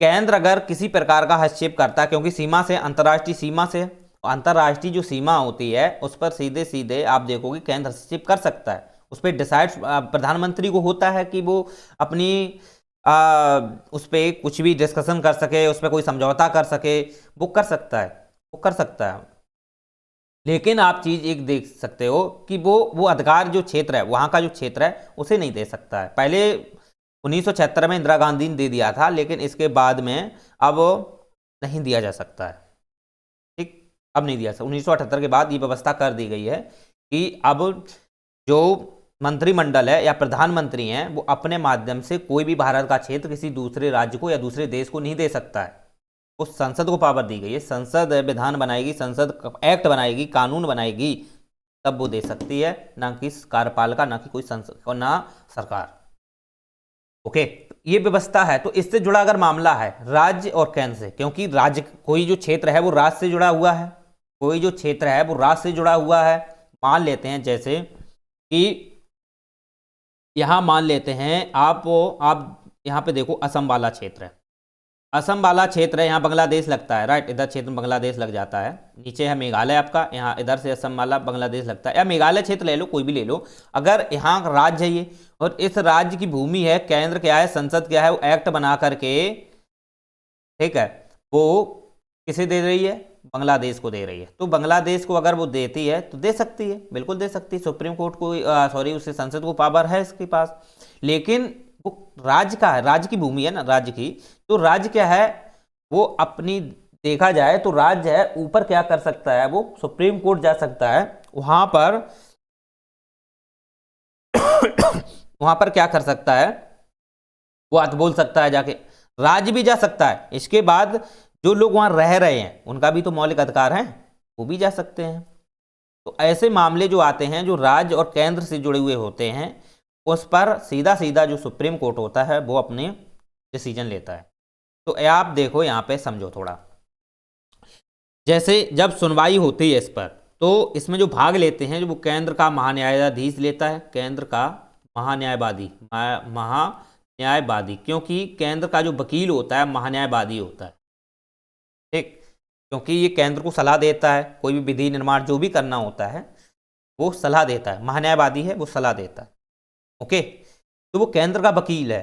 केंद्र अगर किसी प्रकार का हस्तक्षेप करता है, क्योंकि सीमा से अंतर्राष्ट्रीय सीमा से अंतर्राष्ट्रीय जो सीमा होती है उस पर सीधे सीधे आप देखोगे केंद्र हस्तक्षेप कर सकता है। उस पर डिसाइड प्रधानमंत्री को होता है कि वो अपनी उस पर कुछ भी डिस्कशन कर सके, उस पर कोई समझौता कर सके, वो कर सकता है, वो कर सकता है। लेकिन आप चीज एक देख सकते हो कि वो अधिकार जो क्षेत्र है, वहां का जो क्षेत्र है उसे नहीं दे सकता है। पहले 1976 में इंदिरा गांधी ने दे दिया था, लेकिन इसके बाद में अब नहीं दिया जा सकता है। ठीक, अब नहीं दिया सकता। 1978 के बाद ये व्यवस्था कर दी गई है कि अब जो मंत्रिमंडल है या प्रधानमंत्री हैं वो अपने माध्यम से कोई भी भारत का क्षेत्र किसी दूसरे राज्य को या दूसरे देश को नहीं दे सकता है। उस संसद को पावर दी गई है, संसद विधान बनाएगी, संसद एक्ट बनाएगी, कानून बनाएगी, तब वो दे सकती है, ना कि कार्यपालिका, ना कि कोई संसद और ना सरकार। ओके, ये व्यवस्था है। तो इससे जुड़ा अगर मामला है राज्य और केंद्र से, क्योंकि राज्य कोई जो क्षेत्र है वो राज्य से जुड़ा हुआ है, कोई जो क्षेत्र है वो राज्य से जुड़ा हुआ है। मान लेते हैं जैसे कि यहां मान लेते हैं आप यहां पे देखो असम वाला क्षेत्र है, असम वाला क्षेत्र है, यहाँ बांग्लादेश लगता है, राइट, इधर क्षेत्र में बांग्लादेश लग जाता है, नीचे है मेघालय आपका, यहाँ इधर से असम वाला बांग्लादेश लगता है, या मेघालय क्षेत्र ले लो, कोई भी ले लो। अगर यहाँ राज्य है ये और इस राज्य की भूमि है, केंद्र क्या है, संसद क्या है, वो एक्ट बना करके, ठीक है, वो किसे दे रही है? बांग्लादेश को दे रही है। तो बांग्लादेश को अगर वो देती है तो दे सकती है, बिल्कुल दे सकती है। सुप्रीम कोर्ट को सॉरी उससे संसद को पावर है इसके पास। लेकिन वो राज्य का है, राज्य की भूमि है ना, राज्य की, तो राज्य क्या है वो अपनी देखा जाए तो राज्य है ऊपर क्या कर सकता है, वो सुप्रीम कोर्ट जा सकता है, वहां पर वहां पर क्या कर सकता है, वो बात बोल सकता है जाके, राज्य भी जा सकता है। इसके बाद जो लोग वहां रह रहे हैं उनका भी तो मौलिक अधिकार है, वो भी जा सकते हैं। तो ऐसे मामले जो आते हैं जो राज्य और केंद्र से जुड़े हुए होते हैं, उस पर सीधा सीधा जो सुप्रीम कोर्ट होता है वो अपने डिसीजन लेता है। तो आप देखो यहाँ पे समझो थोड़ा, जैसे जब सुनवाई होती है इस पर, तो इसमें जो भाग लेते हैं जो वो केंद्र का महान्यायाधीश लेता है, केंद्र का महान्यायवादी, क्योंकि केंद्र का जो वकील होता है महान्यायवादी होता है, ठीक, क्योंकि ये केंद्र को सलाह देता है, कोई भी विधि निर्माण जो भी करना होता है वो सलाह देता है, महान्यायवादी है वो सलाह देता है। ओके, तो वो केंद्र का वकील है।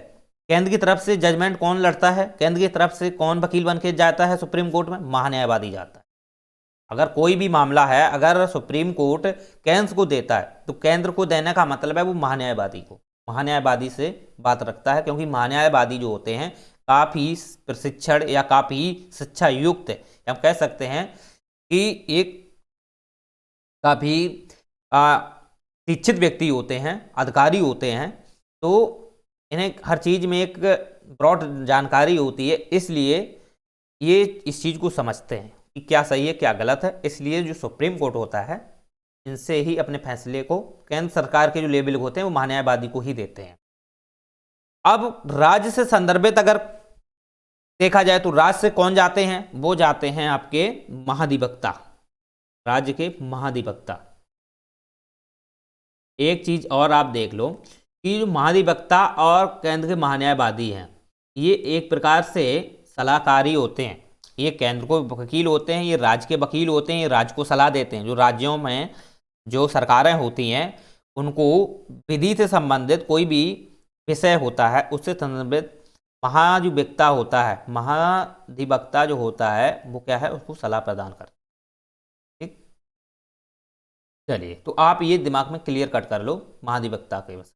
केंद्र की तरफ से जजमेंट कौन लड़ता है, केंद्र की तरफ से कौन वकील बन के जाता है सुप्रीम कोर्ट में? महान्यायवादी जाता है। अगर कोई भी मामला है, अगर सुप्रीम कोर्ट केंद्र को देता है तो केंद्र को देने का मतलब है वो महान्यायवादी से बात रखता है, क्योंकि महान्यायवादी जो होते हैं काफी प्रशिक्षण या काफी शिक्षा युक्त, हम कह सकते हैं कि एक काफी शिक्षित व्यक्ति होते हैं, अधिकारी होते हैं, तो इन्हें हर चीज में एक ब्रॉड जानकारी होती है, इसलिए ये इस चीज को समझते हैं कि क्या सही है क्या गलत है। इसलिए जो सुप्रीम कोर्ट होता है इनसे ही अपने फैसले को केंद्र सरकार के जो लेवल होते हैं वो महान्यायवादी को ही देते हैं। अब राज्य से संदर्भित अगर देखा जाए तो राज्य से कौन जाते हैं, वो जाते हैं आपके महाधिवक्ता, राज्य के महाधिवक्ता। एक चीज और आप देख लो कि जो महाधिवक्ता और केंद्र के महान्यायवादी हैं ये एक प्रकार से सलाहकारी होते हैं। ये केंद्र को वकील होते हैं, ये राज्य के वकील होते हैं, ये राज्य को सलाह देते हैं। जो राज्यों में जो सरकारें होती हैं उनको विधि से संबंधित कोई भी विषय होता है उससे संबंधित महाधिवक्ता होता है, महाधिवक्ता जो होता है वो क्या है, उसको सलाह प्रदान करता है। ठीक, चलिए तो आप ये दिमाग में क्लियर कट कर लो महाधिवक्ता के बस।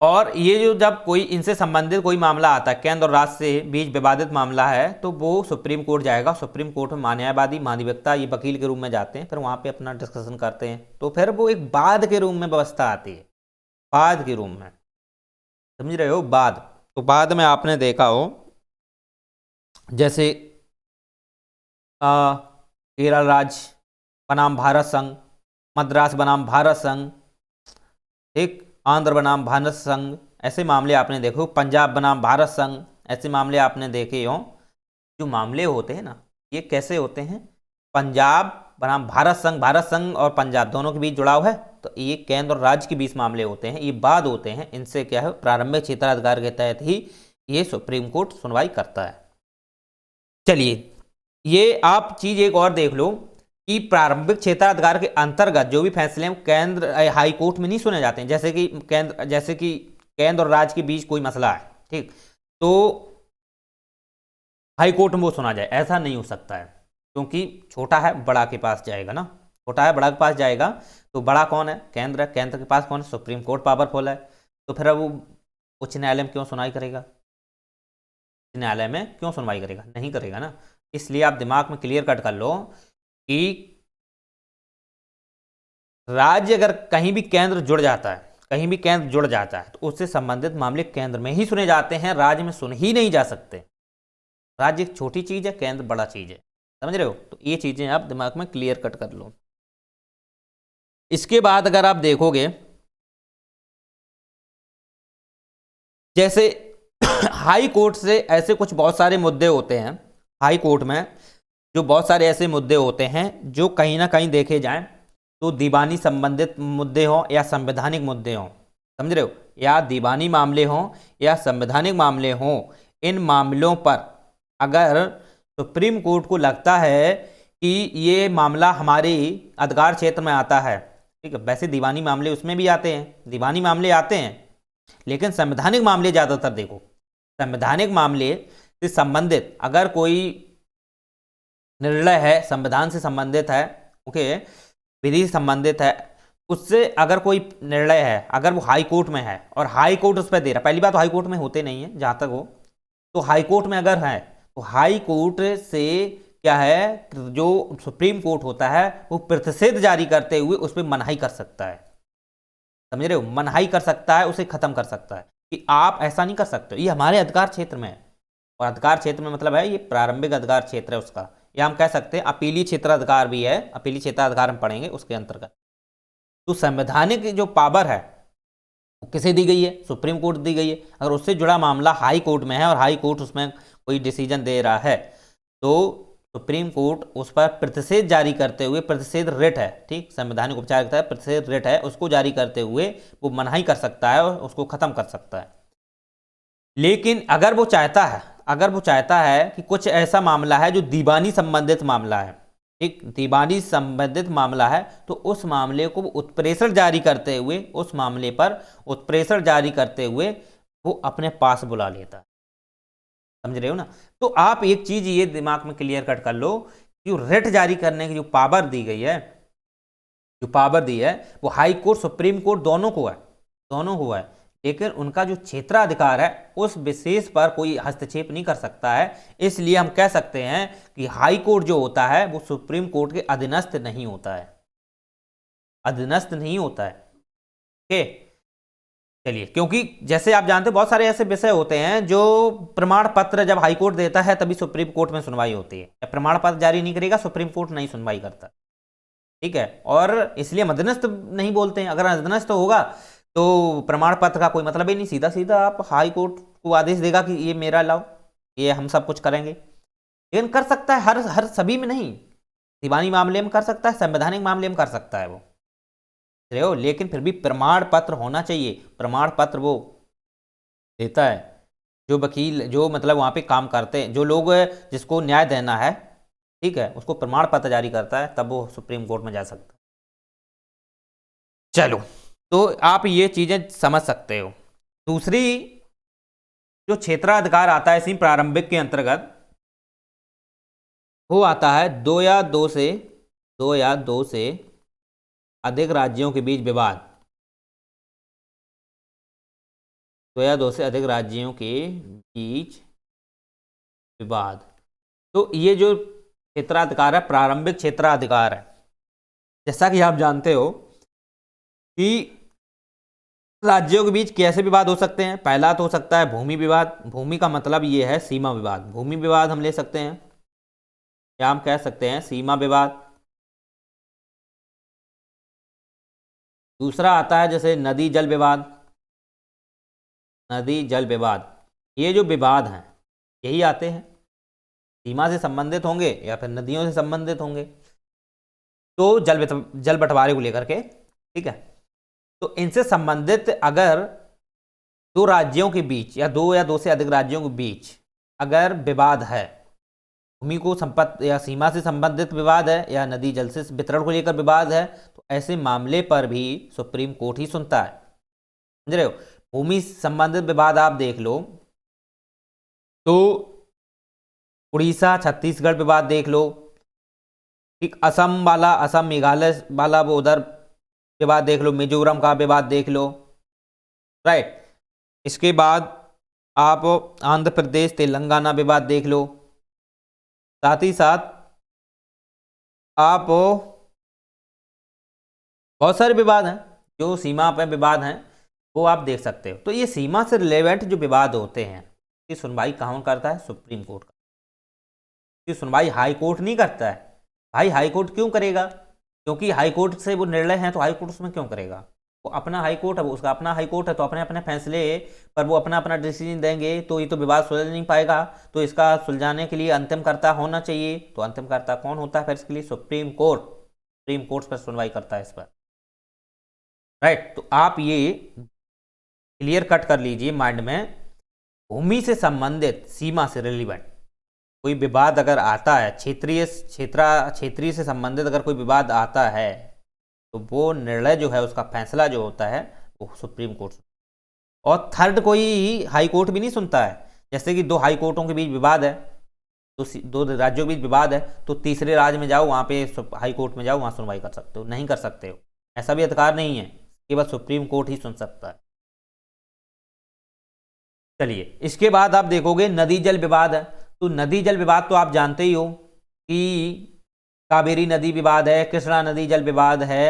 और ये जो जब कोई इनसे संबंधित कोई मामला आता है, केंद्र और राज्य से बीच विवादित मामला है, तो वो सुप्रीम कोर्ट जाएगा। सुप्रीम कोर्ट में न्यायवादी महाधिवक्ता ये वकील के रूप में जाते हैं, फिर वहाँ पे अपना डिस्कशन करते हैं। तो फिर वो एक बाद के रूप में व्यवस्था आती है, बाद के रूप में, समझ रहे हो, बाद। तो बाद में आपने देखा हो जैसे केरल राज्य बनाम भारत संघ, मद्रास बनाम भारत संघ, ठीक, आंध्र बनाम भारत संघ, ऐसे मामले आपने देखो, पंजाब बनाम भारत संघ, ऐसे मामले आपने देखे हो। जो मामले होते हैं ना, ये कैसे होते हैं, पंजाब बनाम भारत संघ, भारत संघ और पंजाब दोनों के बीच जुड़ाव है, तो ये केंद्र और राज्य के बीच मामले होते हैं, ये बाद होते हैं। इनसे क्या है, प्रारंभिक क्षेत्राधिकार के तहत ही ये सुप्रीम कोर्ट सुनवाई करता है। चलिए ये आप चीज एक और देख लो कि प्रारंभिक क्षेत्राधिकार के अंतर्गत जो भी फैसले हैं केंद्र हाई कोर्ट में नहीं सुने जाते हैं। जैसे कि केंद्र और राज्य के बीच कोई मसला है, ठीक, तो हाई कोर्ट में वो सुना जाए, ऐसा नहीं हो सकता है, क्योंकि छोटा है बड़ा के पास जाएगा ना, छोटा है बड़ा के पास जाएगा। तो बड़ा कौन है, केंद्र है, केंद्र के पास कौन है, सुप्रीम कोर्ट पावरफुल है। तो फिर वो उच्च न्यायालय में क्यों सुनवाई करेगा, न्यायालय में क्यों सुनवाई करेगा, नहीं करेगा ना। इसलिए आप दिमाग में क्लियर कट कर लो कि राज्य अगर कहीं भी केंद्र जुड़ जाता है, कहीं भी केंद्र जुड़ जाता है, तो उससे संबंधित मामले केंद्र में ही सुने जाते हैं, राज्य में सुन ही नहीं जा सकते। राज्य एक छोटी चीज है, केंद्र बड़ा चीज है, समझ रहे हो। तो ये चीजें आप दिमाग में क्लियर कट कर लो। इसके बाद अगर आप देखोगे जैसे हाई कोर्ट से ऐसे कुछ बहुत सारे मुद्दे होते हैं, हाई कोर्ट में जो बहुत सारे ऐसे मुद्दे होते हैं जो कहीं ना कहीं देखे जाएं तो दीवानी संबंधित मुद्दे हों या संवैधानिक मुद्दे हों, समझ रहे हो, या दीवानी मामले हों या संवैधानिक मामले हों, इन मामलों पर अगर सुप्रीम कोर्ट को लगता है कि ये मामला हमारे अधिकार क्षेत्र में आता है, ठीक है, वैसे दीवानी मामले उसमें भी आते हैं, दीवानी मामले आते हैं, लेकिन संवैधानिक मामले ज़्यादातर देखो, संवैधानिक मामले से संबंधित अगर कोई निर्णय है, संविधान से संबंधित है, ओके, विधि से संबंधित है, उससे अगर कोई निर्णय है, अगर वो हाई कोर्ट में है और हाई कोर्ट उस पर दे रहा, पहली बात तो हाई कोर्ट में होते नहीं है जहां तक हो, तो हाई कोर्ट में अगर है तो हाई कोर्ट से क्या है, जो सुप्रीम कोर्ट होता है वो प्रतिषेध जारी करते हुए उस पर मनाही कर सकता है, समझ रहे हो, मनाही कर सकता है, उसे खत्म कर सकता है कि आप ऐसा नहीं कर सकते, ये हमारे अधिकार क्षेत्र में है। और अधिकार क्षेत्र में मतलब है ये प्रारंभिक अधिकार क्षेत्र है उसका, या हम कह सकते हैं अपीलीय क्षेत्राधिकार भी है, अपीलीय क्षेत्राधिकार हम पढ़ेंगे उसके अंतर्गत। तो संवैधानिक जो पावर है वो किसे दी गई है, सुप्रीम कोर्ट दी गई है। अगर उससे जुड़ा मामला हाई कोर्ट में है और हाई कोर्ट उसमें कोई डिसीजन दे रहा है, तो सुप्रीम कोर्ट उस पर प्रतिषेध जारी करते हुए, प्रतिषेध रिट है, ठीक, संवैधानिक उपचार का प्रतिषेध रिट है, उसको जारी करते हुए वो मनाही कर सकता है और उसको खत्म कर सकता है। लेकिन अगर वो चाहता है, अगर वो चाहता है कि कुछ ऐसा मामला है जो दीवानी संबंधित मामला है, एक दीवानी संबंधित मामला है, तो उस मामले को उत्प्रेषण जारी करते हुए, उस मामले पर उत्प्रेषण जारी करते हुए वो अपने पास बुला लेता है, समझ रहे हो ना। तो आप एक चीज ये दिमाग में क्लियर कट कर लो कि रिट जारी करने की जो पावर दी गई है, जो पावर दी है वो हाई कोर्ट सुप्रीम कोर्ट दोनों को है, दोनों को है, लेकिन उनका जो क्षेत्राधिकार है उस विशेष पर कोई हस्तक्षेप नहीं कर सकता है। इसलिए हम कह सकते हैं कि हाई कोर्ट जो होता है वो सुप्रीम कोर्ट के अधीनस्थ नहीं होता है, अधीनस्थ नहीं होता है, ओके। चलिए, क्योंकि जैसे आप जानते हैं बहुत सारे ऐसे विषय होते हैं जो प्रमाण पत्र जब हाई कोर्ट देता है तभी सुप्रीम कोर्ट में सुनवाई होती है, जब प्रमाण पत्र जारी नहीं करेगा सुप्रीम कोर्ट नहीं सुनवाई करता, ठीक है। और इसलिए अधीनस्थ नहीं बोलते हैं, अगर अधीनस्थ होगा तो प्रमाण पत्र का कोई मतलब ही नहीं, सीधा सीधा आप हाई कोर्ट को आदेश देगा कि ये मेरा लाओ, ये हम सब कुछ करेंगे। लेकिन कर सकता है हर सभी में नहीं, दीवानी मामले में कर सकता है, संवैधानिक मामले में कर सकता है वो, हो, लेकिन फिर भी प्रमाण पत्र होना चाहिए। प्रमाण पत्र वो देता है जो वकील, जो मतलब वहाँ पे काम करते हैं, जो लोग जिसको न्याय देना है, ठीक है, उसको प्रमाण पत्र जारी करता है, तब वो सुप्रीम कोर्ट में जा सकता है। चलो, तो आप ये चीज़ें समझ सकते हो। दूसरी जो क्षेत्राधिकार आता है इसी प्रारंभिक के अंतर्गत, वो आता है दो या दो से अधिक राज्यों के बीच विवाद, दो या दो से अधिक राज्यों के बीच विवाद। तो ये जो क्षेत्राधिकार है प्रारंभिक क्षेत्राधिकार है। जैसा कि आप जानते हो कि राज्यों के बीच कैसे विवाद हो सकते हैं। पहला तो हो सकता है भूमि विवाद। भूमि का मतलब ये है सीमा विवाद। भूमि विवाद हम ले सकते हैं या हम कह सकते हैं सीमा विवाद। दूसरा आता है जैसे नदी जल विवाद। नदी जल विवाद, ये जो विवाद हैं यही आते हैं, सीमा से संबंधित होंगे या फिर नदियों से संबंधित होंगे, तो जल बंटवारे को लेकर के, ठीक है। तो इनसे संबंधित अगर दो राज्यों के बीच या दो से अधिक राज्यों के बीच अगर विवाद है, भूमि को संपत्ति या सीमा से संबंधित विवाद है या नदी जल से वितरण को लेकर विवाद है, तो ऐसे मामले पर भी सुप्रीम कोर्ट ही सुनता है। समझ रहे हो। भूमि संबंधित विवाद आप देख लो तो उड़ीसा छत्तीसगढ़ विवाद देख लो, ठीक। असम वाला, असम मेघालय वाला वो उधर विवाद देख लो, मिजोरम का विवाद देख लो, राइट। इसके बाद आप आंध्र प्रदेश तेलंगाना विवाद देख लो। साथ ही साथ आप बहुत सारे विवाद हैं जो सीमा पर विवाद हैं, वो आप देख सकते हो। तो ये सीमा से रिलेवेंट जो विवाद होते हैं इसकी सुनवाई कौन करता है? सुप्रीम कोर्ट का। इसकी सुनवाई हाई कोर्ट नहीं करता है। भाई हाई कोर्ट क्यों करेगा? क्योंकि हाई कोर्ट से वो निर्णय है तो हाई कोर्ट उसमें क्यों करेगा? वो अपना हाई कोर्ट है, वो उसका अपना हाई कोर्ट है, तो अपने अपने फैसले पर वो अपना अपना डिसीजन देंगे, तो ये तो विवाद सुलझ नहीं पाएगा। तो इसका सुलझाने के लिए अंतिमकर्ता होना चाहिए। तो अंतिमकर्ता कौन होता है फिर इसके लिए? Supreme court. सुप्रीम कोर्ट पर सुनवाई करता है इस पर, राइट। तो आप ये क्लियर कट कर लीजिए माइंड में, भूमि से संबंधित सीमा से रिलीवेंट कोई विवाद अगर आता है, क्षेत्रीय से संबंधित अगर कोई विवाद आता है, तो वो निर्णय जो है, उसका फैसला जो होता है वो सुप्रीम कोर्ट। और थर्ड कोई हाई कोर्ट भी नहीं सुनता है। जैसे कि दो हाई कोर्टों के बीच विवाद है, तो दो राज्यों के बीच विवाद है, तो तीसरे राज्य में जाओ, वहाँ पे हाई कोर्ट में जाओ, वहाँ सुनवाई कर सकते हो? नहीं कर सकते हो, ऐसा भी अधिकार नहीं है। केवल सुप्रीम कोर्ट ही सुन सकता है। चलिए, इसके बाद आप देखोगे नदी जल विवाद है। तो नदी जल विवाद तो आप जानते ही हो कि कावेरी नदी विवाद है, कृष्णा नदी जल विवाद है,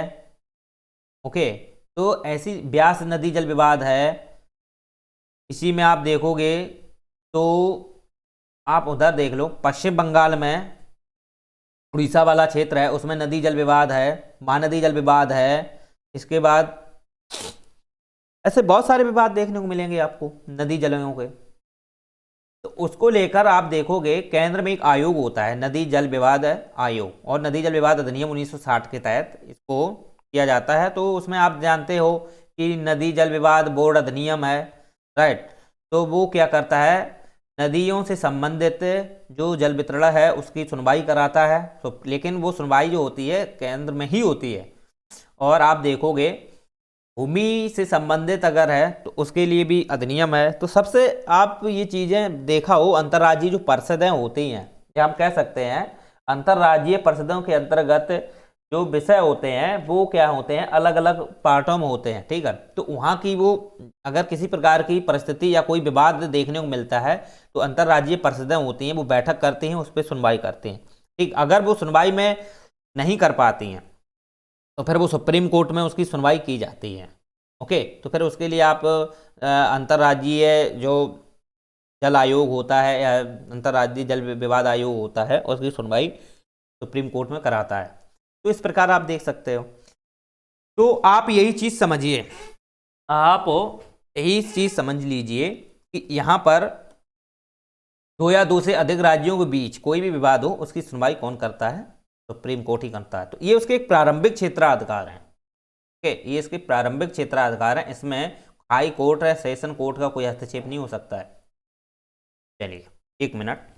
ओके। तो ऐसी ब्यास नदी जल विवाद है। इसी में आप देखोगे तो आप उधर देख लो, पश्चिम बंगाल में उड़ीसा वाला क्षेत्र है, उसमें नदी जल विवाद है, महानदी जल विवाद है। इसके बाद ऐसे बहुत सारे विवाद देखने को मिलेंगे आपको नदी जलों के। तो उसको लेकर आप देखोगे केंद्र में एक आयोग होता है, नदी जल विवाद आयोग, और नदी जल विवाद अधिनियम 1960 के तहत इसको किया जाता है। तो उसमें आप जानते हो कि नदी जल विवाद बोर्ड अधिनियम है, राइट। तो वो क्या करता है, नदियों से संबंधित जो जल वितरण है उसकी सुनवाई कराता है। तो लेकिन वो सुनवाई जो होती है केंद्र में ही होती है। और आप देखोगे भूमि से संबंधित अगर है तो उसके लिए भी अधिनियम है। तो सबसे आप ये चीज़ें देखा हो, अंतर्राज्यीय जो परिषदें होती हैं, या हम कह सकते हैं अंतर्राज्यीय परिषदों के अंतर्गत जो विषय होते हैं वो क्या होते हैं, अलग अलग पार्टों में होते हैं, ठीक है। तो वहाँ की वो अगर किसी प्रकार की परिस्थिति या कोई विवाद देखने को मिलता है तो अंतर्राज्यीय परिषदें होती हैं, वो बैठक करती हैं, उस पर सुनवाई करती हैं, ठीक। अगर वो सुनवाई में नहीं कर पाती हैं तो फिर वो सुप्रीम कोर्ट में उसकी सुनवाई की जाती है, ओके। तो फिर उसके लिए आप अंतर्राज्यीय जो जल आयोग होता है या अंतर्राज्यीय जल विवाद आयोग होता है, उसकी सुनवाई सुप्रीम कोर्ट में कराता है। तो इस प्रकार आप देख सकते हो। तो आप यही चीज़ समझिए, आप यही चीज़ समझ लीजिए कि यहाँ पर दो या दो से अधिक राज्यों के बीच कोई भी विवाद हो उसकी सुनवाई कौन करता है? सुप्रीम कोर्ट ही करता है। तो ये उसके एक प्रारंभिक क्षेत्राधिकार हैं, ओके। ये इसके प्रारंभिक क्षेत्राधिकार हैं, इसमें हाई कोर्ट है, सेशन कोर्ट का कोई हस्तक्षेप नहीं हो सकता है। चलिए 1 मिनट।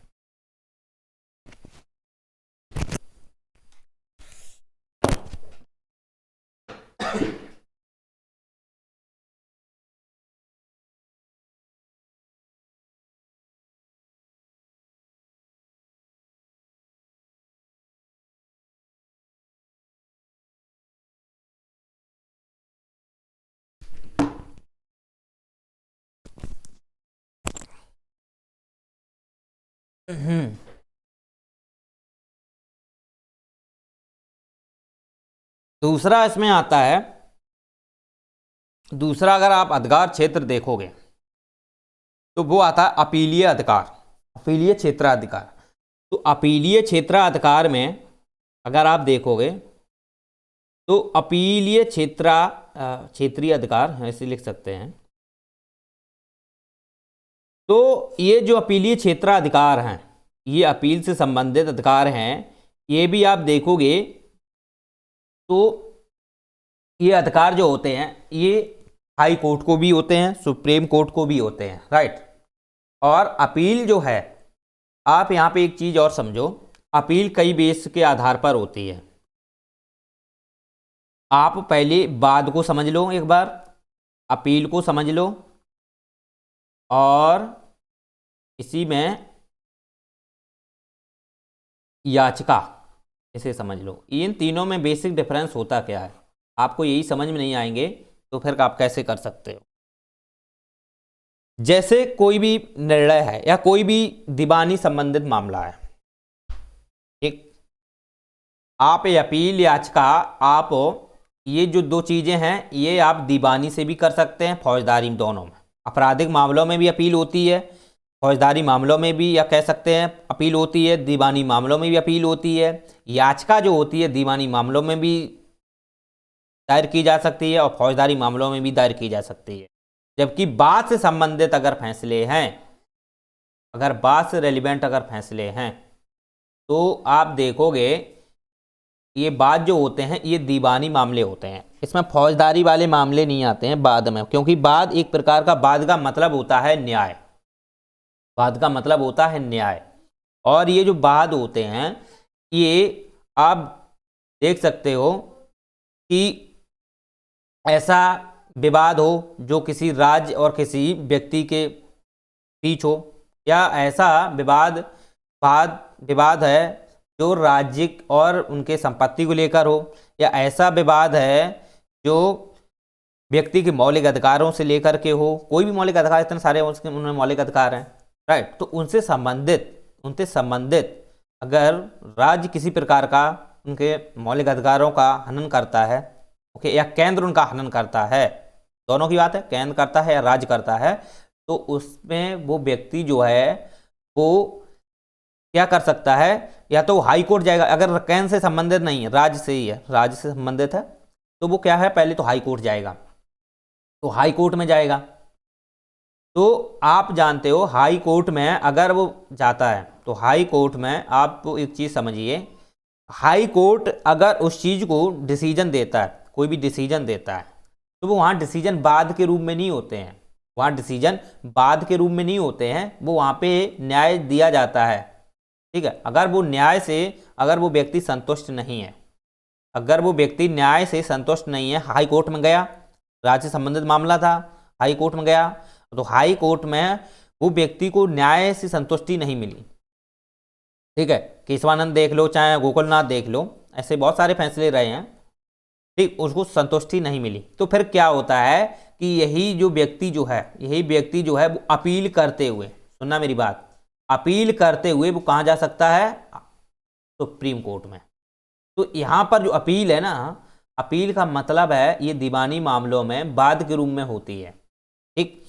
दूसरा इसमें आता है, दूसरा अगर आप अधिकार क्षेत्र देखोगे तो वो आता है अपीलीय अधिकार, अपीलीय क्षेत्राधिकार। तो अपीलीय क्षेत्राधिकार में अगर आप देखोगे तो अपीलीय क्षेत्रीय अधिकार ऐसे लिख सकते हैं। तो ये जो अपीलीय क्षेत्राधिकार हैं, ये अपील से संबंधित अधिकार हैं, ये भी आप देखोगे तो ये अधिकार जो होते हैं ये हाई कोर्ट को भी होते हैं, सुप्रीम कोर्ट को भी होते हैं, राइट। और अपील जो है, आप यहाँ पे एक चीज़ और समझो, अपील कई बेस के आधार पर होती है। आप पहले बाद को समझ लो, एक बार अपील को समझ लो, और इसी में याचिका इसे समझ लो। इन तीनों में बेसिक डिफरेंस होता क्या है, आपको यही समझ में नहीं आएंगे तो फिर आप कैसे कर सकते हो। जैसे कोई भी निर्णय है या कोई भी दीवानी संबंधित मामला है, ठीक, आप ये अपील याचिका, आप ये जो दो चीजें हैं ये आप दीवानी से भी कर सकते हैं, फौजदारी, दोनों में। आपराधिक मामलों में भी अपील होती है, फौजदारी मामलों में भी, या कह सकते हैं अपील होती है, दीवानी मामलों में भी अपील होती है। याचिका जो होती है दीवानी मामलों में भी दायर की जा सकती है और फौजदारी मामलों में भी दायर की जा सकती है। जबकि बाद से संबंधित अगर फैसले हैं, अगर बाद से रेलिवेंट अगर फैसले हैं, तो आप देखोगे ये बाद जो होते हैं ये दीवानी मामले होते हैं, इसमें फौजदारी वाले मामले नहीं आते हैं बाद में, क्योंकि बाद एक प्रकार का, बाद का मतलब होता है न्याय, बाद का मतलब होता है न्याय। और ये जो बाद होते हैं ये आप देख सकते हो कि ऐसा विवाद हो जो किसी राज्य और किसी व्यक्ति के बीच हो, या ऐसा विवाद है जो राज्य और उनके संपत्ति को लेकर हो, या ऐसा विवाद है जो व्यक्ति के मौलिक अधिकारों से लेकर के हो। कोई भी मौलिक अधिकार, इतने सारे उनमें मौलिक अधिकार हैं, राइट। तो उनसे संबंधित अगर राज्य किसी प्रकार का उनके मौलिक अधिकारों का हनन करता है, ओके, या केंद्र उनका हनन करता है, दोनों की बात है, केंद्र करता है या राज्य करता है, तो उसमें वो व्यक्ति जो है वो क्या कर सकता है, या तो हाई कोर्ट जाएगा, अगर केंद्र से संबंधित नहीं है, राज्य से ही है, राज्य से संबंधित है, तो वो क्या है, पहले तो हाई कोर्ट जाएगा, तो हाई कोर्ट में जाएगा। तो आप जानते हो हाई कोर्ट में अगर वो जाता है तो हाई कोर्ट में आप एक चीज़ समझिए, हाई कोर्ट अगर उस चीज़ को डिसीजन देता है, कोई भी डिसीजन देता है, तो वो वहाँ डिसीजन बाद के रूप में नहीं होते हैं, वहाँ डिसीजन बाद के रूप में नहीं होते हैं, वो वहाँ पे न्याय दिया जाता है, ठीक है। अगर वो न्याय से, अगर वो व्यक्ति संतुष्ट नहीं है, अगर वो व्यक्ति न्याय से संतुष्ट नहीं है, हाई कोर्ट में गया, राज्य से संबंधित मामला था, हाई कोर्ट में गया, तो हाई कोर्ट में वो व्यक्ति को न्याय से संतुष्टि नहीं मिली, ठीक है, केशवानंद देख लो चाहे गोकुलनाथ देख लो, ऐसे बहुत सारे फैसले रहे हैं, ठीक, उसको संतुष्टि नहीं मिली, तो फिर क्या होता है कि यही व्यक्ति जो है वो अपील करते हुए, सुनना मेरी बात, अपील करते हुए वो कहाँ जा सकता है, सुप्रीम कोर्ट में। तो यहाँ पर जो अपील है ना, अपील का मतलब है ये दीवानी मामलों में बाद के रूप में होती है, ठीक।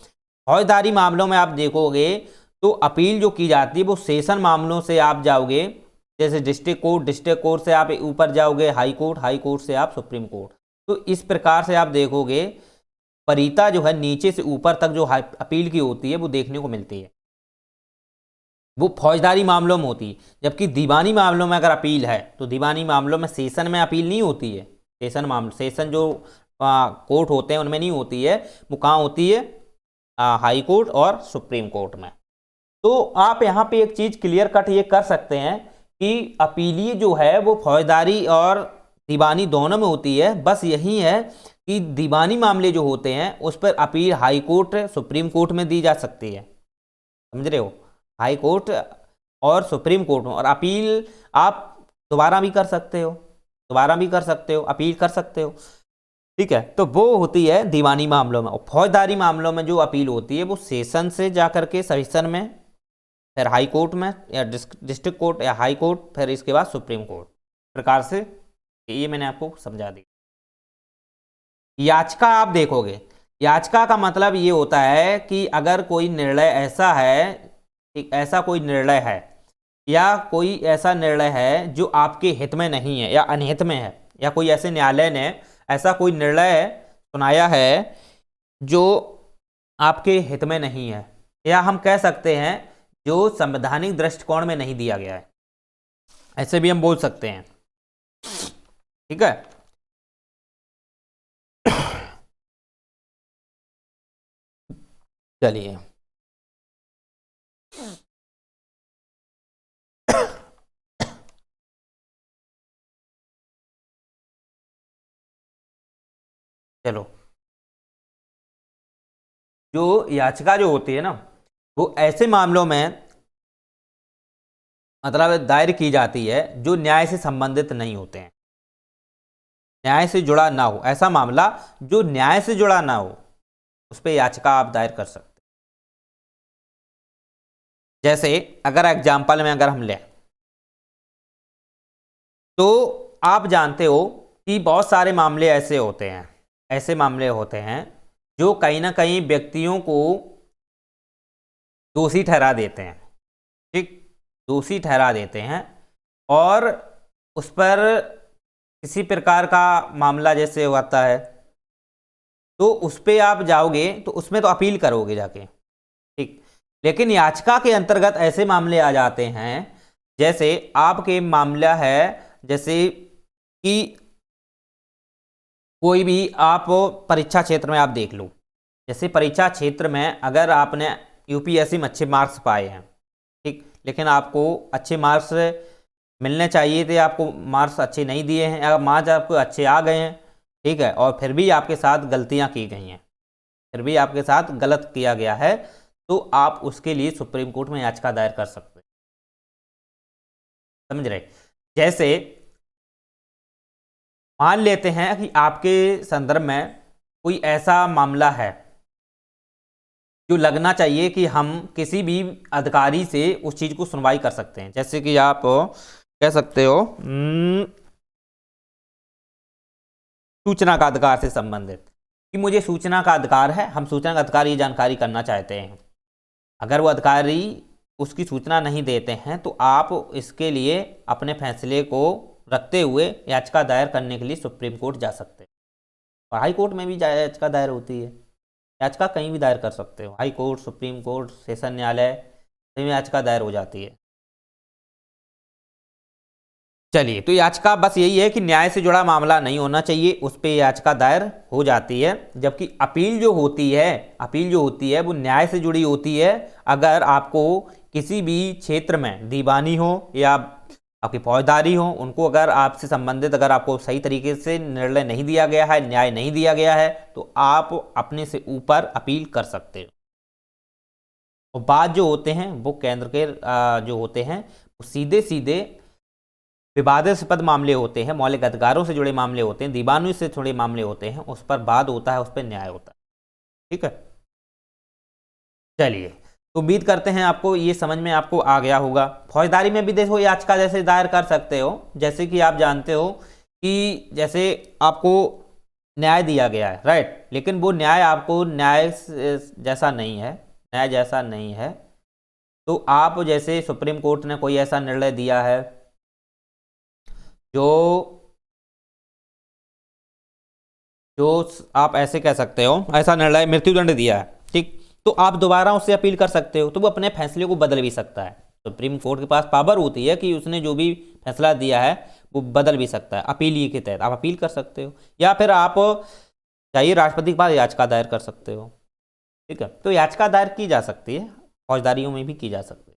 फौजदारी मामलों में आप देखोगे तो अपील जो की जाती है वो सेशन मामलों से आप जाओगे, जैसे डिस्ट्रिक्ट कोर्ट से आप ऊपर जाओगे हाई कोर्ट से आप सुप्रीम कोर्ट। तो इस प्रकार से आप देखोगे परिता जो है नीचे से ऊपर तक जो अपील की होती है वो देखने को मिलती है, वो फौजदारी मामलों में होती है। जबकि दीवानी मामलों में अगर अपील है तो दीवानी मामलों में सेशन में अपील नहीं होती है, सेशन जो कोर्ट होते हैं उनमें नहीं होती है, वो कहाँ होती है, हाई कोर्ट और सुप्रीम कोर्ट में। तो आप यहाँ पे एक चीज़ क्लियर कट ये कर सकते हैं कि अपीलीय जो है वो फौजदारी और दीवानी दोनों में होती है, बस यही है कि दीवानी मामले जो होते हैं उस पर appeal high court supreme court में दी जा सकती है, समझ रहे हो, हाई कोर्ट और सुप्रीम कोर्ट में। और अपील आप दोबारा भी कर सकते हो, अपील कर सकते हो, ठीक है। तो वो होती है दीवानी मामलों में। और फौजदारी मामलों में जो अपील होती है वो सेशन से जाकर के सेशन में फिर हाई कोर्ट में या डिस्ट्रिक्ट कोर्ट या हाई कोर्ट, फिर इसके बाद सुप्रीम कोर्ट प्रकार से। ये मैंने आपको समझा दी। याचिका आप देखोगे, याचिका का मतलब ये होता है कि अगर कोई निर्णय ऐसा है, एक ऐसा कोई निर्णय है या कोई ऐसा निर्णय है जो आपके हित में नहीं है या अनहित में है, या कोई ऐसे न्यायालय ने ऐसा कोई निर्णय सुनाया है जो आपके हित में नहीं है, या हम कह सकते हैं जो संवैधानिक दृष्टिकोण में नहीं दिया गया है, ऐसे भी हम बोल सकते हैं। ठीक है, चलिए चलो, जो याचिका जो होती है ना, वो ऐसे मामलों में मतलब दायर की जाती है जो न्याय से संबंधित नहीं होते हैं, न्याय से जुड़ा ना हो, ऐसा मामला जो न्याय से जुड़ा ना हो उस पर याचिका आप दायर कर सकते हैं। जैसे अगर एग्जाम्पल में अगर हम लें तो आप जानते हो कि बहुत सारे मामले ऐसे होते हैं, ऐसे मामले होते हैं जो कहीं ना कहीं व्यक्तियों को दोषी ठहरा देते हैं। ठीक, दोषी ठहरा देते हैं और उस पर किसी प्रकार का मामला जैसे होता है तो उस पर आप जाओगे तो उसमें तो अपील करोगे जाके। ठीक, लेकिन याचिका के अंतर्गत ऐसे मामले आ जाते हैं, जैसे आपके मामला है जैसे कि कोई भी आप परीक्षा क्षेत्र में आप देख लो, जैसे परीक्षा क्षेत्र में अगर आपने यूपीएससी में अच्छे मार्क्स पाए हैं, ठीक, लेकिन आपको अच्छे मार्क्स मिलने चाहिए थे, आपको मार्क्स अच्छे नहीं दिए हैं, अगर मार्क्स आपको अच्छे आ गए हैं, ठीक है, और फिर भी आपके साथ गलतियां की गई हैं, फिर भी आपके साथ गलत किया गया है, तो आप उसके लिए सुप्रीम कोर्ट में याचिका दायर कर सकते हैं। समझ रहे? जैसे मान लेते हैं कि आपके संदर्भ में कोई ऐसा मामला है जो लगना चाहिए कि हम किसी भी अधिकारी से उस चीज को सुनवाई कर सकते हैं, जैसे कि आप कह सकते हो सूचना का अधिकार से संबंधित, कि मुझे सूचना का अधिकार है, हम सूचना का अधिकार ये जानकारी करना चाहते हैं, अगर वो अधिकारी उसकी सूचना नहीं देते हैं तो आप इसके लिए अपने फैसले को रखते हुए याचिका दायर करने के लिए सुप्रीम कोर्ट जा सकते हैं। और हाई कोर्ट में भी याचिका दायर होती है, याचिका कहीं भी दायर कर सकते हो, high court, supreme court, session न्यायालय, कहीं याचिका दायर हो जाती है। चलिए, तो याचिका बस यही है कि न्याय से जुड़ा मामला नहीं होना चाहिए, उस पर याचिका दायर हो जाती है, जबकि अपील जो होती है, अपील जो होती है वो न्याय से जुड़ी होती है। अगर आपको किसी भी क्षेत्र में दीवानी हो या आपकी फौजदारी हो, उनको अगर आपसे संबंधित अगर आपको सही तरीके से निर्णय नहीं दिया गया है, न्याय नहीं दिया गया है, तो आप अपने से ऊपर अपील कर सकते हो। और बात जो होते हैं वो केंद्र के जो होते हैं वो सीधे सीधे विवादास्पद मामले होते हैं, मौलिक अधिकारों से जुड़े मामले होते हैं, दीवानी से जुड़े मामले होते हैं, उस पर वाद होता है, उस पर न्याय होता है। ठीक है, चलिए, तो उम्मीद करते हैं आपको ये समझ में आपको आ गया होगा। फौजदारी में भी देखो याचिका जैसे दायर कर सकते हो, जैसे कि आप जानते हो कि जैसे आपको न्याय दिया गया है, राइट, लेकिन वो न्याय आपको न्याय जैसा नहीं है, न्याय जैसा नहीं है, तो आप जैसे सुप्रीम कोर्ट ने कोई ऐसा निर्णय दिया है जो जो आप ऐसे कह सकते हो, ऐसा निर्णय मृत्युदंड दिया है, ठीक, तो आप दोबारा उससे अपील कर सकते हो, तो वो अपने फैसले को बदल भी सकता है। सुप्रीम कोर्ट के पास पावर होती है कि उसने जो भी फैसला दिया है वो बदल भी सकता है, अपील के तहत आप अपील कर सकते हो, या फिर आप चाहिए राष्ट्रपति के पास याचिका दायर कर सकते हो। ठीक है, तो याचिका दायर की जा सकती है, फौजदारियों में भी की जा सकती है।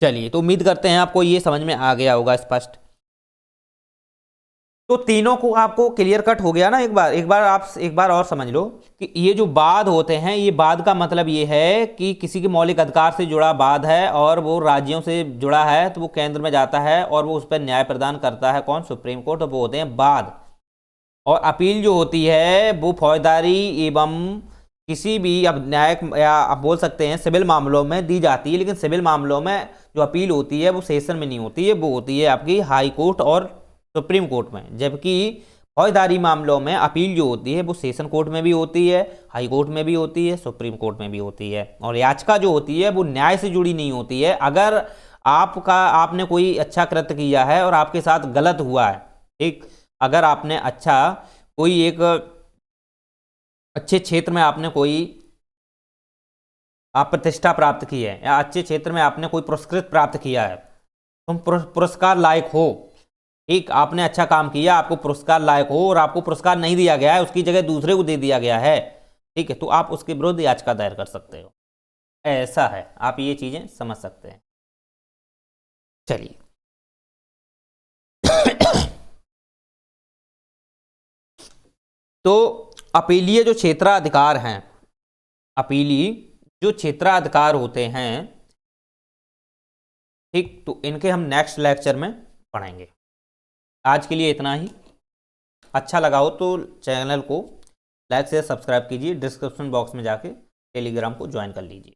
चलिए, तो उम्मीद करते हैं आपको ये समझ में आ गया होगा स्पष्ट। तो तीनों को आपको क्लियर कट हो गया ना। एक बार और समझ लो कि ये जो वाद होते हैं, ये वाद का मतलब ये है कि किसी के मौलिक अधिकार से जुड़ा वाद है और वो राज्यों से जुड़ा है, तो वो केंद्र में जाता है और वो उस पर न्याय प्रदान करता है, कौन? Supreme court. वो होते हैं वाद। और अपील जो होती है वो फौजदारी एवं किसी भी अब न्यायिक या आप बोल सकते हैं सिविल मामलों में दी जाती है, लेकिन सिविल मामलों में जो अपील होती है वो सेशन में नहीं होती है, वो होती है आपकी हाई कोर्ट और सुप्रीम कोर्ट में। जबकि फौजदारी मामलों में अपील जो होती है वो सेशन कोर्ट में भी होती है, हाई कोर्ट में भी होती है, सुप्रीम कोर्ट में भी होती है। और याचिका जो होती है वो न्याय से जुड़ी नहीं होती है। अगर आपने कोई अच्छा कृत्य किया है और आपके साथ गलत हुआ है, ठीक, अगर आपने कोई एक अच्छे क्षेत्र में आपने कोई आप प्रतिष्ठा प्राप्त की है या अच्छे क्षेत्र में आपने कोई पुरस्कृत प्राप्त किया है, तुम पुरस्कार लायक हो, ठीक, आपने अच्छा काम किया, आपको पुरस्कार लायक हो और आपको पुरस्कार नहीं दिया गया है, उसकी जगह दूसरे को दे दिया गया है, ठीक है, तो आप उसके विरुद्ध याचिका दायर कर सकते हो। ऐसा है, आप ये चीजें समझ सकते हैं। चलिए तो अपीलीय जो क्षेत्राधिकार हैं, अपीलीय जो क्षेत्राधिकार होते हैं, ठीक, तो इनके हम नेक्स्ट लेक्चर में पढ़ेंगे। आज के लिए इतना ही। अच्छा लगा हो तो चैनल को लाइक से सब्सक्राइब कीजिए, डिस्क्रिप्शन बॉक्स में जाके टेलीग्राम को ज्वाइन कर लीजिए।